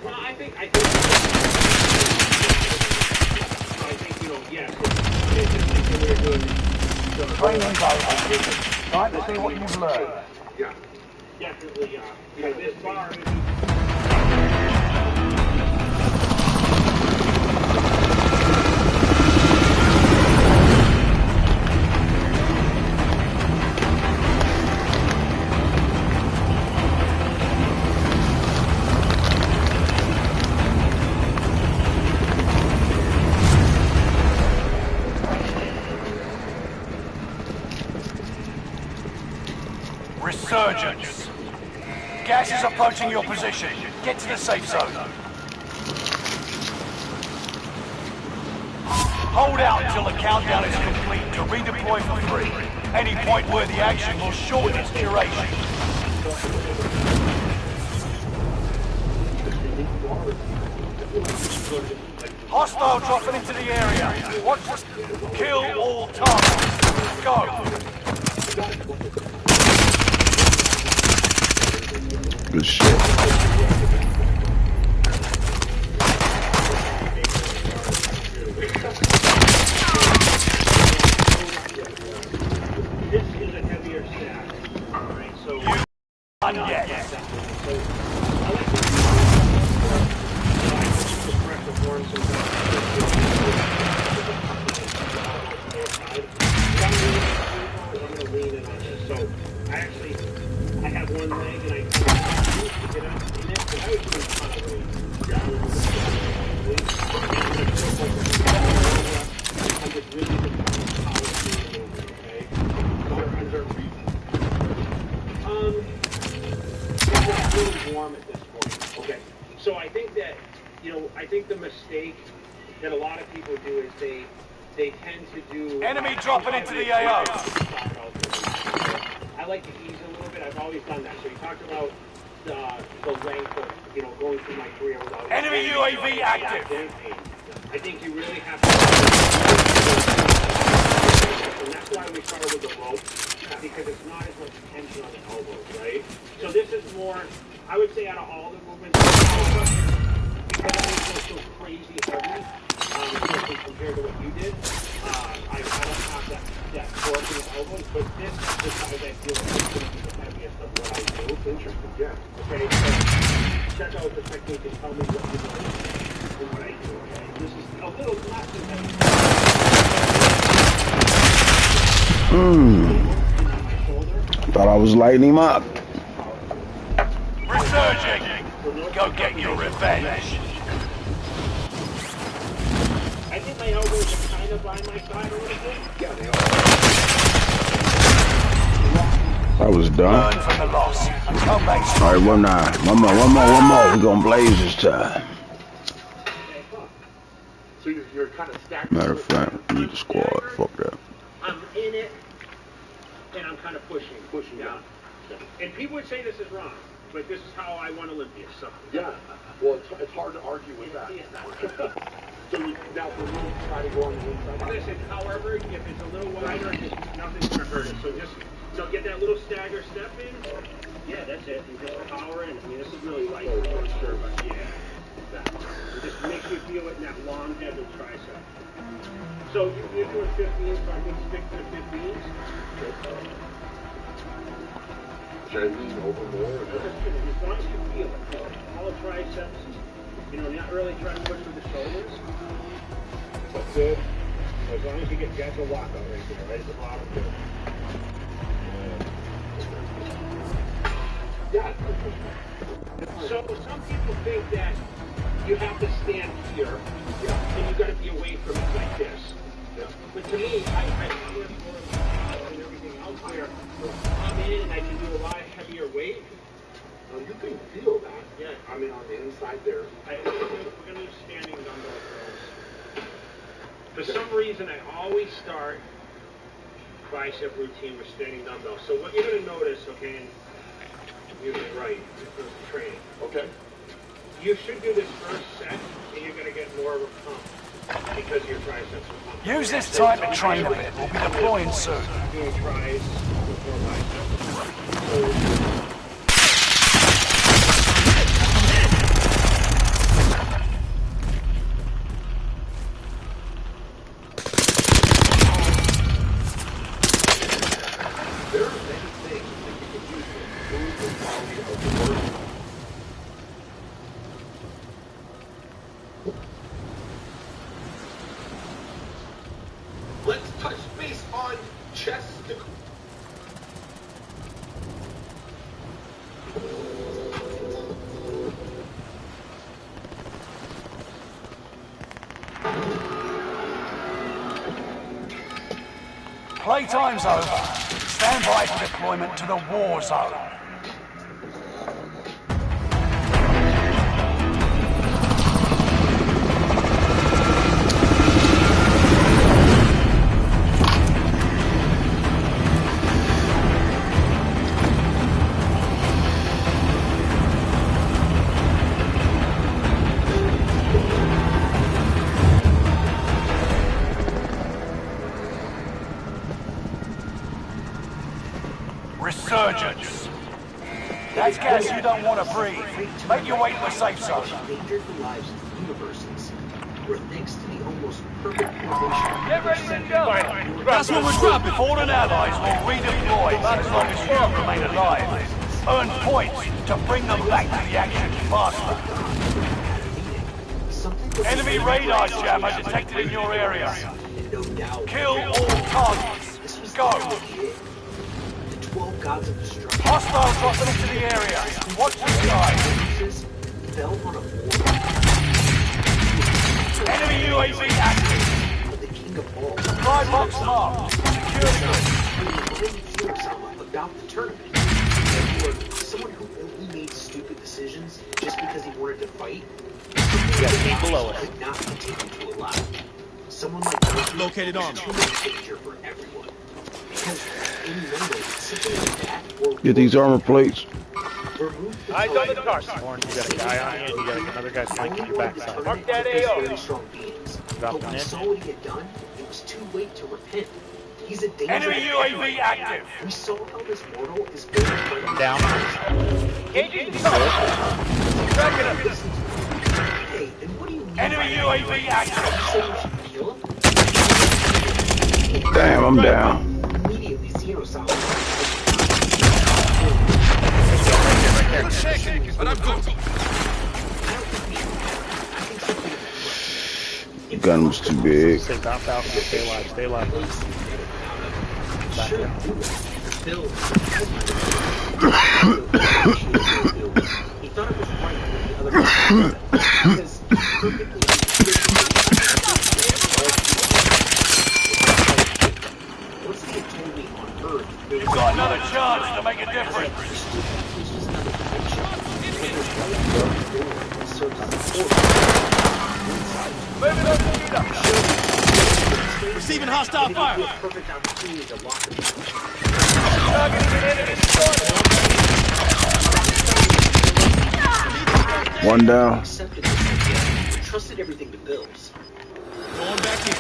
Speaker 10: well, I think, you know, yes. It's we're doing
Speaker 4: training's over. Time to see what you've learned.
Speaker 10: Yeah. Definitely, you know, this bar
Speaker 4: Resurgence. Gas is approaching your position. Get to the safe zone. Hold out until the countdown is complete to redeploy for free. Any point-worthy action will shorten its duration. Hostile dropping into the area. Watch the... Kill all targets. Go.
Speaker 7: Good shit.
Speaker 10: This is a heavier stack. Alright, so
Speaker 4: Not yet.
Speaker 10: I have one leg and I kind of used to get up in it, but I was doing a ton of I just really didn't it's really warm at this point. Okay. So I think that, you know, I think the mistake that a lot of people do is they tend to do...
Speaker 4: Enemy dropping into the AO.
Speaker 10: I like to ease a little bit. I've always done that. So you talked about the length of you know, going through my career without...
Speaker 4: Enemy UAV active!
Speaker 10: I think you really have to... And that's why we started with the rope, because it's not as much tension on the elbows, right? So this is more, I would say out of all the movements, because it's so crazy heavy, compared to what you did, I don't have that torque in the elbows, but this exercise I feel like is going to be the heaviest of what I do. Interesting, yeah. Okay, so check out the technique and tell me what you do and what I do, okay? This is a little less than heavy.
Speaker 7: Thought I was lighting him up.
Speaker 4: Resurging! Go get your revenge!
Speaker 10: I think my elbows are kind of by my side a little bit. Yeah, they are.
Speaker 7: I was done.
Speaker 4: Learn from the loss and come back.
Speaker 7: Alright, one more. We're gonna blaze this time.
Speaker 10: So you're kind of stacked.
Speaker 7: Matter of fact, we need the squad. Fuck that.
Speaker 10: I'm in it, and I'm kind of pushing down. And people would say this is wrong, but this is how I won Olympia. So
Speaker 2: yeah, well, it's hard to argue with that. So now for me, try to go on the inside.
Speaker 10: Listen, however, if it's a little wider, nothing's gonna hurt it. So get that little stagger step in. Yeah, that's it. And just power in. I mean, this is really light. Sure, but yeah, exactly. It just makes you feel it in that long head and tricep. So you're doing 15s, so I think stick to the 15s.
Speaker 2: Should I lean over more?
Speaker 10: As long as you feel it. All the triceps, you know, not really trying to push with the shoulders. That's good. As long as you get a walkout right there, right at the bottom. Yeah. So some people think that you have to stand here, and you've got to be away from it like this. But to me, I feel more and everything else where I'm in and I can do a lot heavier weight.
Speaker 2: You can feel that.
Speaker 10: Yeah.
Speaker 2: I mean, on the inside there.
Speaker 10: We're going to do standing dumbbell curls. For some reason, I always start bicep routine with standing dumbbells. So what you're going to notice, okay, and you're right, this is training.
Speaker 2: Okay.
Speaker 10: You should do this first set, and you're going to get more of a pump because your triceps are pumped.
Speaker 4: Use this time to train a bit. We'll be deploying soon.
Speaker 10: Doing tries before biceps.
Speaker 2: Let's touch base on chest.
Speaker 4: Playtime's over. Stand by for deployment to the war zone. Resurgence. That's gas you don't want to breathe. Make your way to a safe zone.
Speaker 11: Endangered the lives of universes. We're thanks to the almost perfect formation.
Speaker 4: Get ready to go. That's what we're dropping. Fallen allies will redeploy as long as you remain alive. Earn points to bring them back to the action faster. Enemy radar jammer detected in your area. Kill all targets. Go.
Speaker 11: 12 gods of destruction.
Speaker 4: Hostiles dropping into the area. Watch the skies.
Speaker 11: Fell on a border.
Speaker 4: Enemy UAV active.
Speaker 11: The king of all.
Speaker 4: Supply box marked. Secure the
Speaker 11: goods. About the tournament. Therefore, someone who only made stupid decisions just because he wanted to fight.
Speaker 5: You got keep below us.
Speaker 11: Could not be taken to alive. Someone like that
Speaker 5: located on.
Speaker 11: Too much danger for everyone. Because in Monday, something like that or
Speaker 7: get these armor plates.
Speaker 9: Eyes on the target.
Speaker 5: Orange, you got a guy on you, and you got another guy flanking your backside.
Speaker 9: Mark that AO.
Speaker 5: Drop the
Speaker 14: We
Speaker 5: net.
Speaker 14: saw what he had done. It was too late to repent. He's a danger.
Speaker 4: Enemy UAV active.
Speaker 14: We saw how this mortal is going to
Speaker 5: Down.
Speaker 9: Engaging the target. Tracking him.
Speaker 14: Hey, and what do you mean?
Speaker 4: Enemy UAV active.
Speaker 14: So we should kill him?
Speaker 7: Damn, I'm down.
Speaker 14: Immediately zero solid.
Speaker 4: But I'm good.
Speaker 7: Gun was too big.
Speaker 5: Stay bounce out. Stay alive. Stay alive. Back down.
Speaker 14: He thought it was right for the other guy because what's the atomy on Earth?
Speaker 4: You've got another chance to make a difference. Receiving hostile fire.
Speaker 14: Perfect opportunity to lock him down.
Speaker 9: Targeting an enemy squad.
Speaker 7: One down.
Speaker 14: Accepted this idea. Trusted everything to Bills.
Speaker 4: Going back in.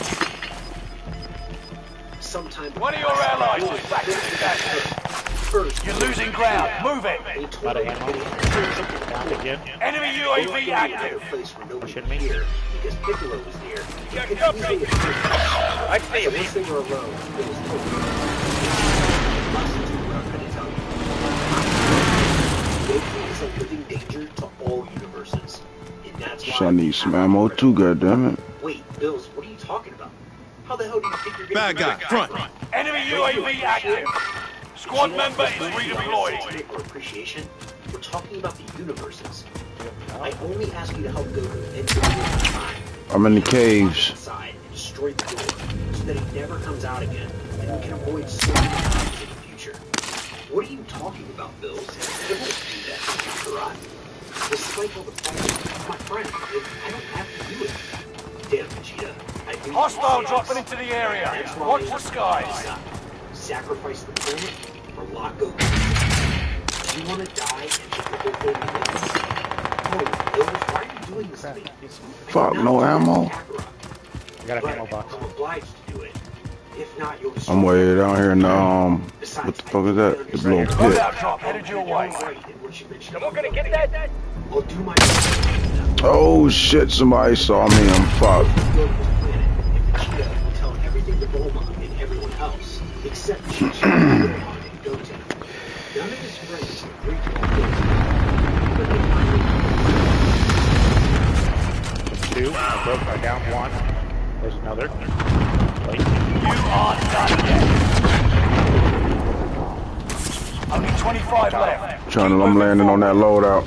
Speaker 14: Sometime
Speaker 4: One of your allies is back to that.
Speaker 14: first.
Speaker 4: You're losing ground. Move it.
Speaker 5: Out of ammo. Down again.
Speaker 4: Enemy UAV active.
Speaker 14: Pushing me here because Piccolo was near.
Speaker 9: Got company. I see him.
Speaker 14: Once they were alone, it was totally. Loki is a living danger to all universes, and that's why.
Speaker 7: Shit, I need some ammo too, goddammit.
Speaker 14: Wait, Bills, what are you talking about? How the hell do you think you're
Speaker 4: Bad
Speaker 14: gonna
Speaker 4: guy, front. Enemy UAV active. Squad member is redeployed.
Speaker 14: Or appreciation? We're talking about the universes. I only ask you to help Goku enter the time.
Speaker 7: I'm in the caves.
Speaker 14: Inside and destroy the door so that he never comes out again, and we can avoid so many times in the future. What are you talking about, Bills? I won't do that, Kakarot. Despite all the fighting, my friend, I don't have to do it. Damn, Vegeta.
Speaker 4: Hostile dropping into the area. Watch the skies.
Speaker 14: Sacrifice the planet or lock Goku. You want to die and just the whole thing begins? Oh, Bills, why are you doing this to me?
Speaker 7: Fuck, no ammo.
Speaker 5: I got an ammo box.
Speaker 14: I'm obliged to do it. If not, you'll destroy
Speaker 7: I'm way down here in the, what the fuck is that? The little pit.
Speaker 4: Loadout drop headed your way.
Speaker 9: Someone gonna get that?
Speaker 14: I'll do my best.
Speaker 7: Oh shit, somebody saw me, I'm fucked.
Speaker 14: Vegeta will tell everything to Bulma and everyone else, except Chi-Chi, Gohan, and Goten. None of his friends agree to all this. But they finally
Speaker 5: Two. I broke. I down one. There's another. Wait.
Speaker 4: You aren't done yet. Only 25 left.
Speaker 7: I'm landing on that loadout.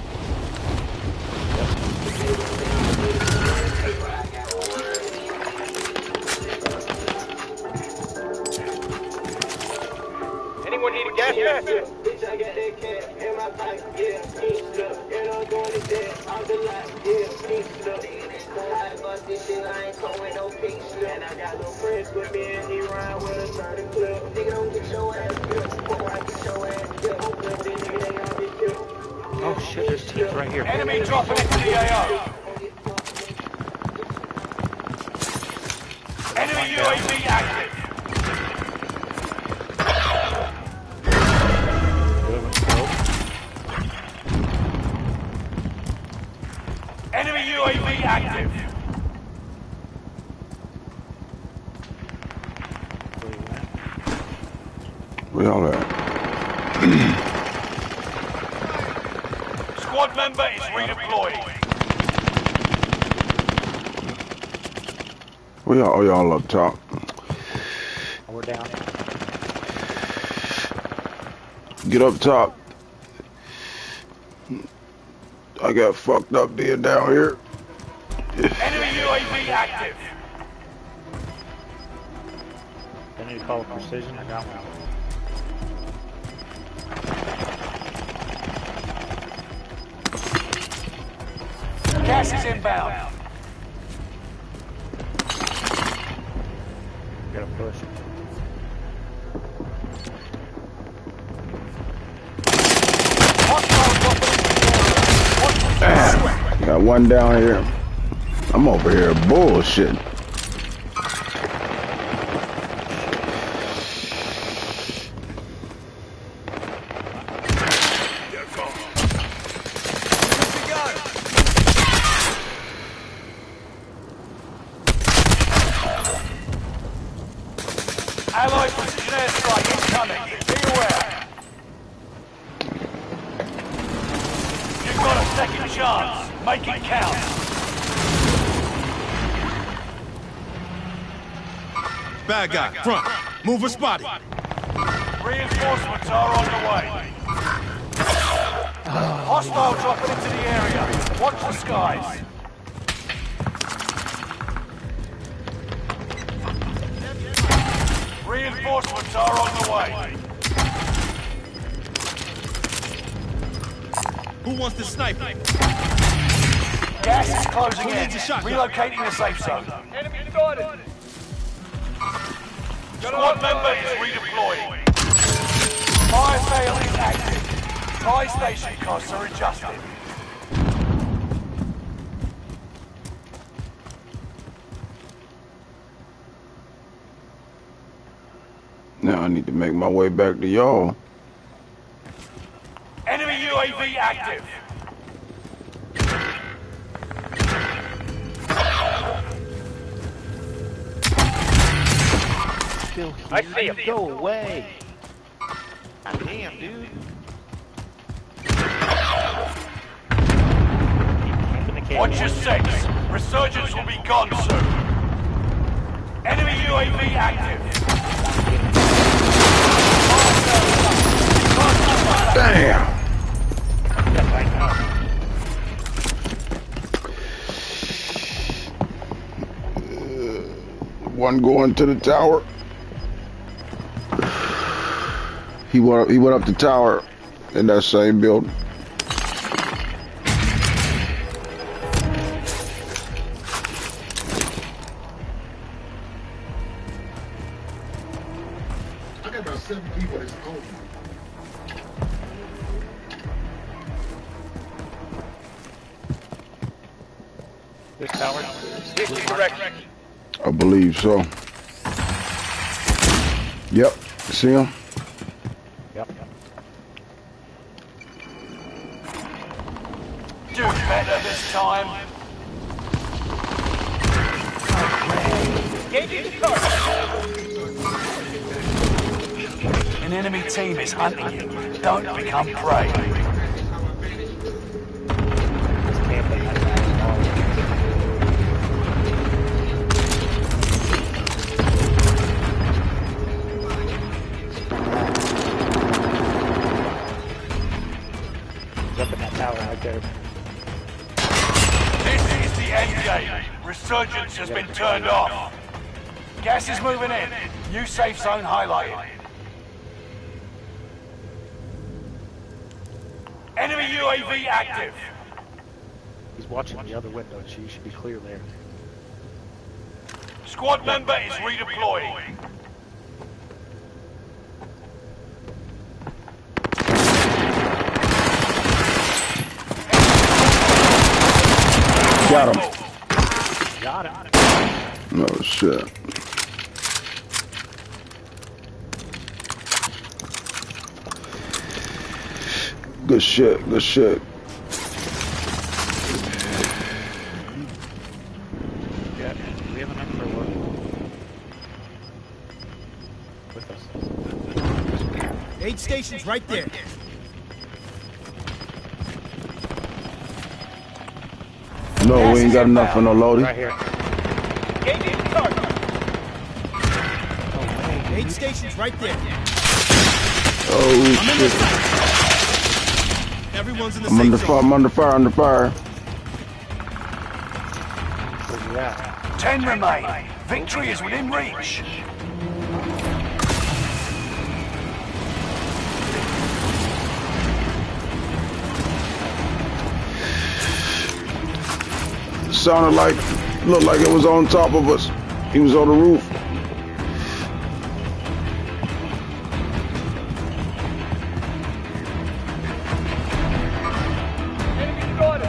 Speaker 9: Anyone need a gas mask?
Speaker 5: Oh shit, there's teams right here.
Speaker 4: Enemy dropping into the AO. Enemy UAV active. Enemy UAV active.
Speaker 7: Where y'all at?
Speaker 4: Squad member is redeployed.
Speaker 7: Where y'all? Oh, y'all up top.
Speaker 5: We're down.
Speaker 7: Get up top. I got fucked up being down here.
Speaker 4: Enemy UAV active.
Speaker 5: I need to call precision. I got one.
Speaker 4: Gas is inbound.
Speaker 5: Gotta push.
Speaker 4: Hostile dropping
Speaker 7: Got one down here. I'm over here bullshit.
Speaker 4: Allied precision airstrike incoming. Be aware. You've got a second chance. Make it count.
Speaker 19: Bad guy, front. Mover spotted.
Speaker 4: Reinforcements are on the way. Hostile dropping into the area. Watch the skies. Reinforcements are on the way.
Speaker 19: Who wants to snipe?
Speaker 4: Gas is closing in. Relocating the safe zone.
Speaker 9: Enemy spotted.
Speaker 4: Squad member is redeploying. Fire sale is active. Fire station costs are adjusted.
Speaker 7: Now I need to make my way back to y'all.
Speaker 4: Enemy UAV active.
Speaker 5: I see him. Go away. God damn, dude.
Speaker 4: Watch your six. Resurgence will be gone soon. Enemy UAV active.
Speaker 7: Damn. One going to the tower. He went up the tower in that same building.
Speaker 10: I got about 7 people that's open.
Speaker 5: This tower.
Speaker 9: Direct.
Speaker 7: I believe so. Yep. See him?
Speaker 5: Yep.
Speaker 4: Do better this time.
Speaker 9: Engaging the target.
Speaker 4: An enemy team is hunting you. Don't become prey.
Speaker 5: Up in that tower right there.
Speaker 4: This is the end game. Resurgence has been turned off. Gas is moving in. New safe zone highlighted. Enemy UAV active.
Speaker 5: He's watching the other window, so you should be clear there.
Speaker 4: Squad member is redeploying.
Speaker 7: Got him.
Speaker 5: Got him.
Speaker 7: Oh shit. Good shit, good shit.
Speaker 5: Yeah, we have enough for work. With us.
Speaker 19: Aid station's right there.
Speaker 7: No, we ain't got enough for no loading.
Speaker 5: Right here.
Speaker 9: Engaging the target.
Speaker 19: Aid station's right there.
Speaker 7: Oh shit.
Speaker 19: Everyone's in the
Speaker 7: I'm
Speaker 19: safe
Speaker 7: under
Speaker 19: zone.
Speaker 7: fire, I'm under fire, under fire.
Speaker 5: Where's he at?
Speaker 4: 10 remain. Victory is within reach.
Speaker 7: Sounded like, looked like it was on top of us. He was on the roof.
Speaker 9: Enemy spotted.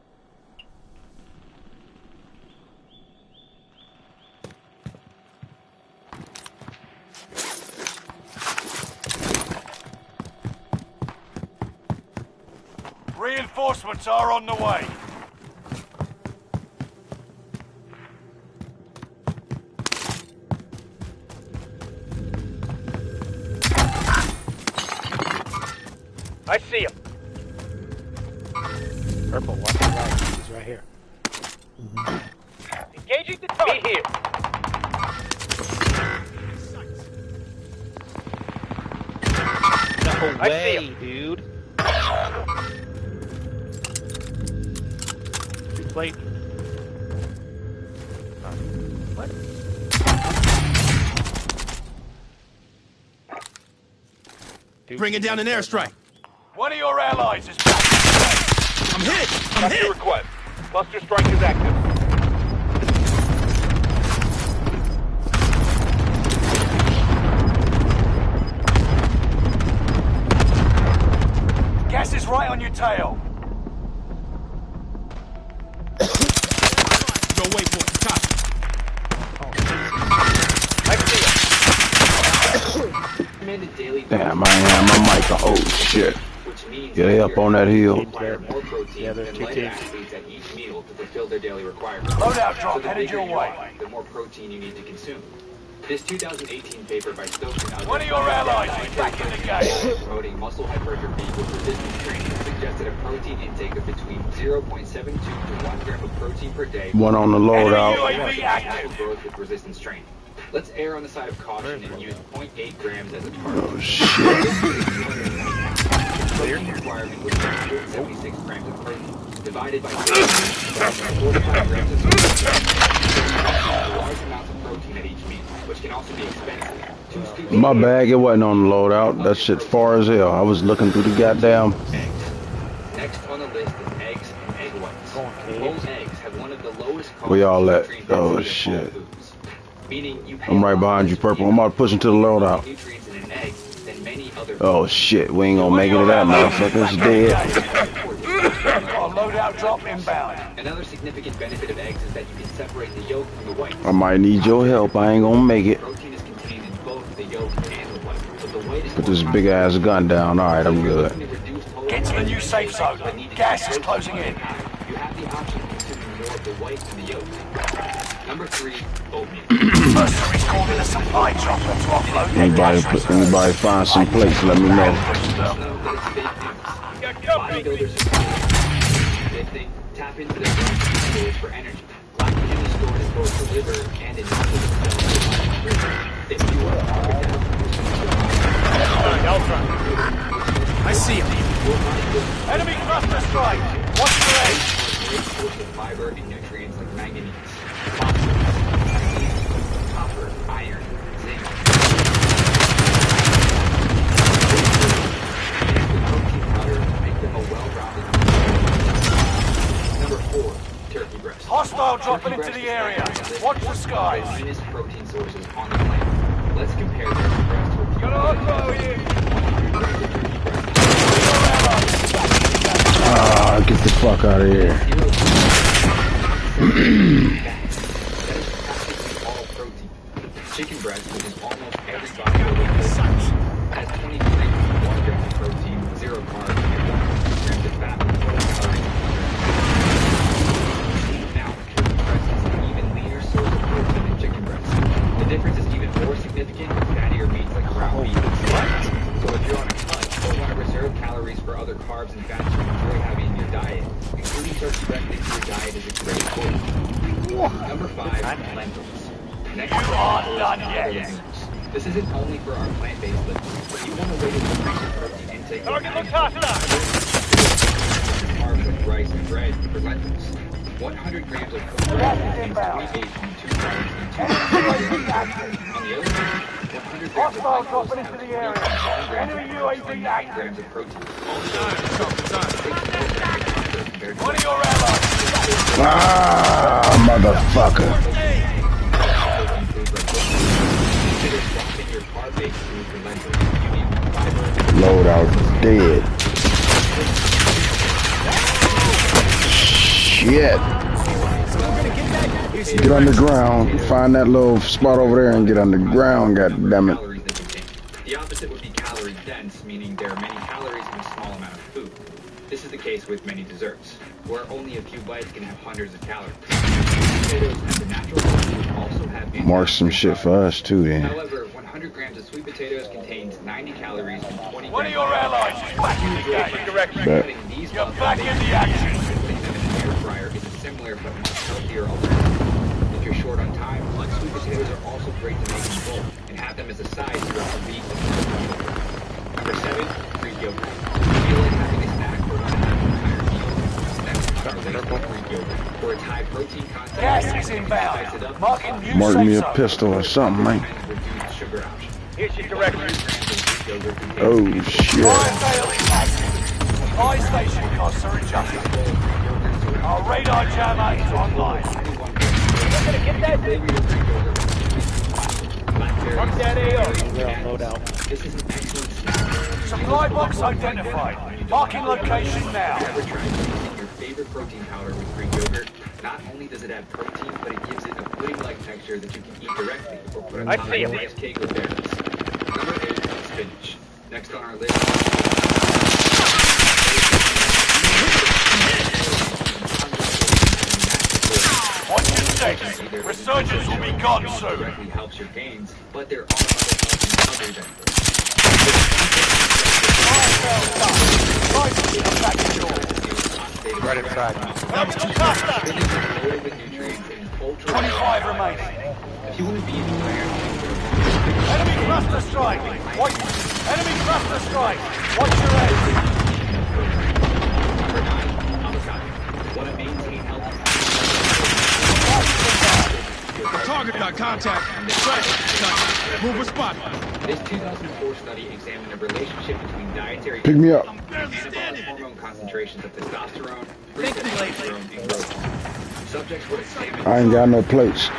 Speaker 4: Reinforcements are on the way.
Speaker 9: I see him.
Speaker 5: Purple, watch the right. He's right here.
Speaker 9: Engaging the target. Me here.
Speaker 5: No
Speaker 9: I see
Speaker 5: way,
Speaker 9: him.
Speaker 5: dude. Too late. What?
Speaker 19: Bringing down an airstrike.
Speaker 4: One of your allies is back.
Speaker 19: I'm hit! I'm
Speaker 9: That's
Speaker 19: hit!
Speaker 9: your request. Cluster strike is active.
Speaker 4: Gas is right on your tail.
Speaker 19: Go wait for it. Copy.
Speaker 9: I see him.
Speaker 7: Damn, I ain't have my mic on. Oh shit. Get up on that hill.
Speaker 5: Yeah, there's two teams.
Speaker 14: At each meal to fulfill their daily requirements.
Speaker 4: Loadout drop
Speaker 14: So the
Speaker 4: headed
Speaker 14: bigger
Speaker 4: your
Speaker 14: you
Speaker 4: way.
Speaker 14: are, the more protein you need to consume. This 2018 paper by Stokes and others,
Speaker 4: One of your allies is back in the game.
Speaker 14: promoting muscle hypertrophy with resistance training, suggested a protein intake of between 0.72 to 1 gram of protein per day.
Speaker 7: One on the loadout.
Speaker 4: UAV active.
Speaker 14: Growth with resistance training. Let's err on the side of caution and use 0.8 grams as a target.
Speaker 7: Oh shit.
Speaker 14: Protein requirement was 176 grams of protein, divided by 45 grams of protein. Large amounts of protein at each meal, which can also be expensive. 2 scoops
Speaker 7: My bag, it wasn't on the loadout. That shit far as hell. I was looking through the goddamn.
Speaker 14: eggs. Next on the list is eggs and egg whites. Whole eggs have one of the lowest costs
Speaker 7: Where y'all at?
Speaker 14: nutrient
Speaker 7: Oh
Speaker 14: density of all
Speaker 7: shit.
Speaker 14: foods. Meaning you pay
Speaker 7: I'm right behind you, Purple. I'm about to push into the loadout.
Speaker 14: nutrients in an egg than many other
Speaker 7: Oh shit, we ain't gonna make it to that motherfucker. It's dead.
Speaker 4: Got a loadout drop inbound.
Speaker 14: Another significant benefit of eggs is that you can separate the yolk from the white.
Speaker 7: I might need your help. I ain't gonna make it.
Speaker 14: Protein is contained in both the yolk and the white. But the white is
Speaker 7: Put this big ass gun down. Alright, I'm good.
Speaker 4: Get to the new safe zone. Gas is closing in.
Speaker 14: You have the option of consuming more of the white than the yolk. Number 3, oatmeal.
Speaker 4: Mercenaries called in a supply chopper to offload their gas reserves.
Speaker 7: Anybody find some plates, let me know.
Speaker 14: Bodybuilders if they tap into their glycogen stores for energy. Glycogen is stored in both the liver and in muscle cells. If you are
Speaker 19: I see him.
Speaker 4: Enemy cluster strike. Watch your head.
Speaker 14: great source of fiber and nutrients like manganese, phosphorus, copper, iron, zinc. Protein powder make them a well-rounded. Number 4, turkey breast.
Speaker 4: Hostile dropping into the area. Watch the skies.
Speaker 14: Finest protein sources on the planet. Let's compare turkey breast with
Speaker 7: Get the fuck out of here.
Speaker 14: all protein. Chicken breast, which is almost every bodybuilder has 23 1 gram of protein, 0 carbs, and 1 grams of fat, and 12 calories. Now, turkey breast is an even leaner source of protein than chicken breast. The difference is even more significant with fattier meats like ground beef and steak. So if you're on a cut or want to reserve calories for other carbs and fats you enjoy having in your diet, including turkey breast into your diet is a great choice. Number 5, lentils. Next,
Speaker 4: You are done yet.
Speaker 14: this isn't only for our plant-based living. If you want to wait until protein intake,
Speaker 9: Target looks hostile.
Speaker 14: carbs like rice and bread for lentils. 100 grams of cooked rice contains 28.2 carbs and 2 grams. On the other hand, 100 grams of
Speaker 4: Hostile
Speaker 14: lentils
Speaker 4: dropping
Speaker 14: have
Speaker 4: into the area.
Speaker 14: 3.1 grams
Speaker 4: Enemy
Speaker 14: of carbs
Speaker 4: UAV
Speaker 14: and 9
Speaker 4: active.
Speaker 14: grams of protein.
Speaker 4: One of your allies.
Speaker 7: Motherfucker. Loadout dead. Shit. Get on the ground. Find that little spot over there and get on the ground, god damn it.
Speaker 14: The opposite would be calorie dense, meaning there are many calories in a small amount of food.
Speaker 20: This is the case with many desserts, where only a few bites can have hundreds of calories. Potatoes have the natural which also have
Speaker 7: Mark some shit for us too, then.
Speaker 20: However, 100 grams of sweet potatoes contains 90 calories and 20 grams.
Speaker 4: One of your allies is back in the game.
Speaker 20: Putting these
Speaker 4: You're back in the action.
Speaker 20: Putting them in an air fryer is a similar but much healthier alternative. If you're short on time, sweet potatoes are also great to make in bulk and have them as a side throughout the week. Number 7, Greek yogurt. Feel like having a snack for not having an entire meal? Snack on our list of Greek yogurt. For its high protein content,
Speaker 4: gas is inbound.
Speaker 7: Mark me a pistol or something, man.
Speaker 20: Sugar option.
Speaker 9: Here's your directions.
Speaker 7: Oh shit.
Speaker 4: Buy station costs are adjusted. Our radar jammer is online.
Speaker 9: You're gonna get that thing. Fuck that AO.
Speaker 5: Load out.
Speaker 20: This is an excellent snack.
Speaker 4: Supply box identified. Marking location now.
Speaker 20: Ever tried using your favorite protein powder with Greek yogurt? Not only does it have protein, but it gives it a pudding-like texture that you can eat directly or put on top of a rice cake or berries. Number 8 is spinach. Next on our list.
Speaker 4: Watch your six. Resurgence will be gone soon.
Speaker 20: Directly helps your gains, but there are other benefits.
Speaker 5: Right inside.
Speaker 4: That was too fast. 25 remaining.
Speaker 20: If you want to be in the
Speaker 4: Enemy cluster strike. Watch. Enemy cluster strike. Watch your head.
Speaker 20: Number 9, avocado. Want to maintain healthy.
Speaker 19: Target got contact. Move a spot.
Speaker 20: This 2004 study examined the relationship between dietary
Speaker 7: Pick me up.
Speaker 20: metabolic hormone concentrations of testosterone, testosterone, and growth. Subjects were examined.
Speaker 7: I ain't got no plates.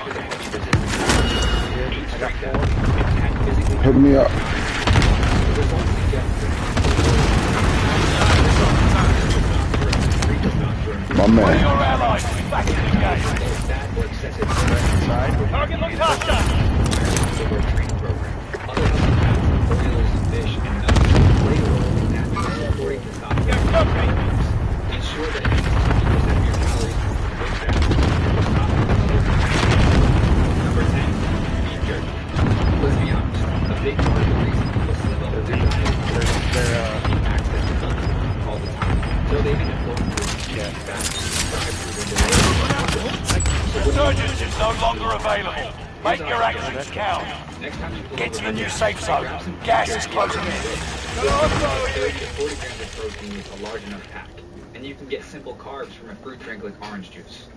Speaker 7: Pick me up. My man.
Speaker 4: One of your allies is back in the game.
Speaker 9: Target looked hostile.
Speaker 20: Ensure that 50% of your calories are Number 10, beef jerky. Let's be honest, a big part of the reason people slip up with their diet is their access to food all the time. So they've been important to
Speaker 4: Resurgence is no longer available. Make your actions count. Get to the new safe zone. Gas is closing in.
Speaker 20: 30 to 40 grams of protein is a large enough pack, and you can get simple carbs from a fruit drink like orange juice.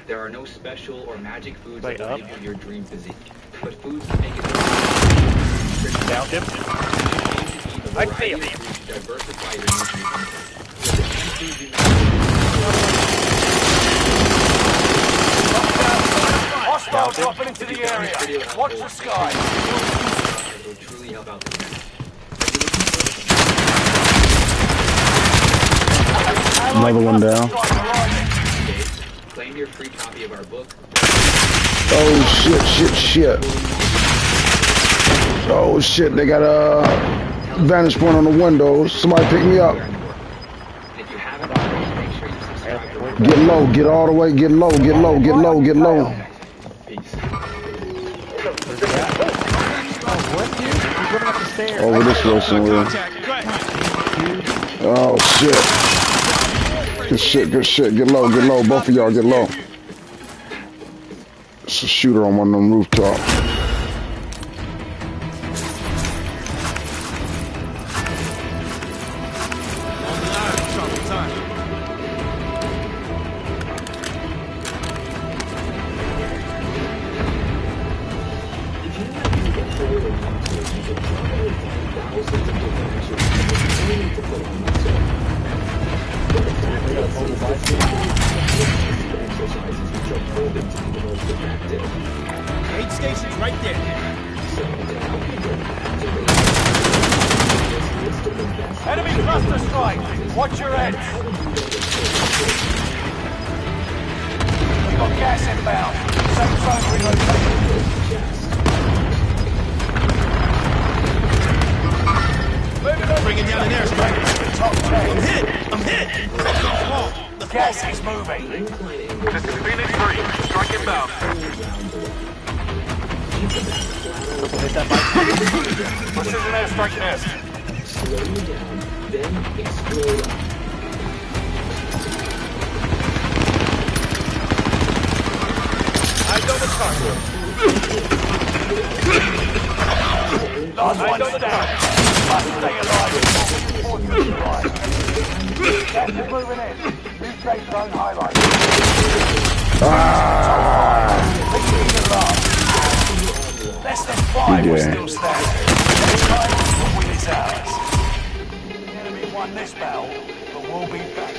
Speaker 20: There are no special or magic foods that will give you your dream physique, but foods that make it
Speaker 9: Down him. I see him.
Speaker 20: Diversify your nutrients.
Speaker 4: Hostiles dropping into the area. Watch the sky.
Speaker 20: It will truly help out the men.
Speaker 7: Another one down.
Speaker 20: Claim your free copy of our book.
Speaker 7: Oh shit. Oh shit, they got a vantage point on the windows. Somebody pick me up. Get low, get all the way, get low. Over this way somewhere. Oh shit. Good shit. Get low. Both of y'all get low. It's a shooter on one of them rooftops.
Speaker 19: Aid station's right there.
Speaker 4: Enemy cluster strike. Watch your head. We've got gas inbound. Safe zone relocated.
Speaker 19: Bringing down an airstrike.
Speaker 4: Top 10. Gas is moving.
Speaker 6: This is Phoenix 3. Strike inbound.
Speaker 4: Precision airstrike nest.
Speaker 14: Slowing down, then explode up.
Speaker 4: Eyes on the target. Last one down. Must stay alive. Fortress alive. Gas is moving in. New safe zone highlight. Less than 5 will still stand. Next time, the win is ours. The enemy won this battle, but we'll be back.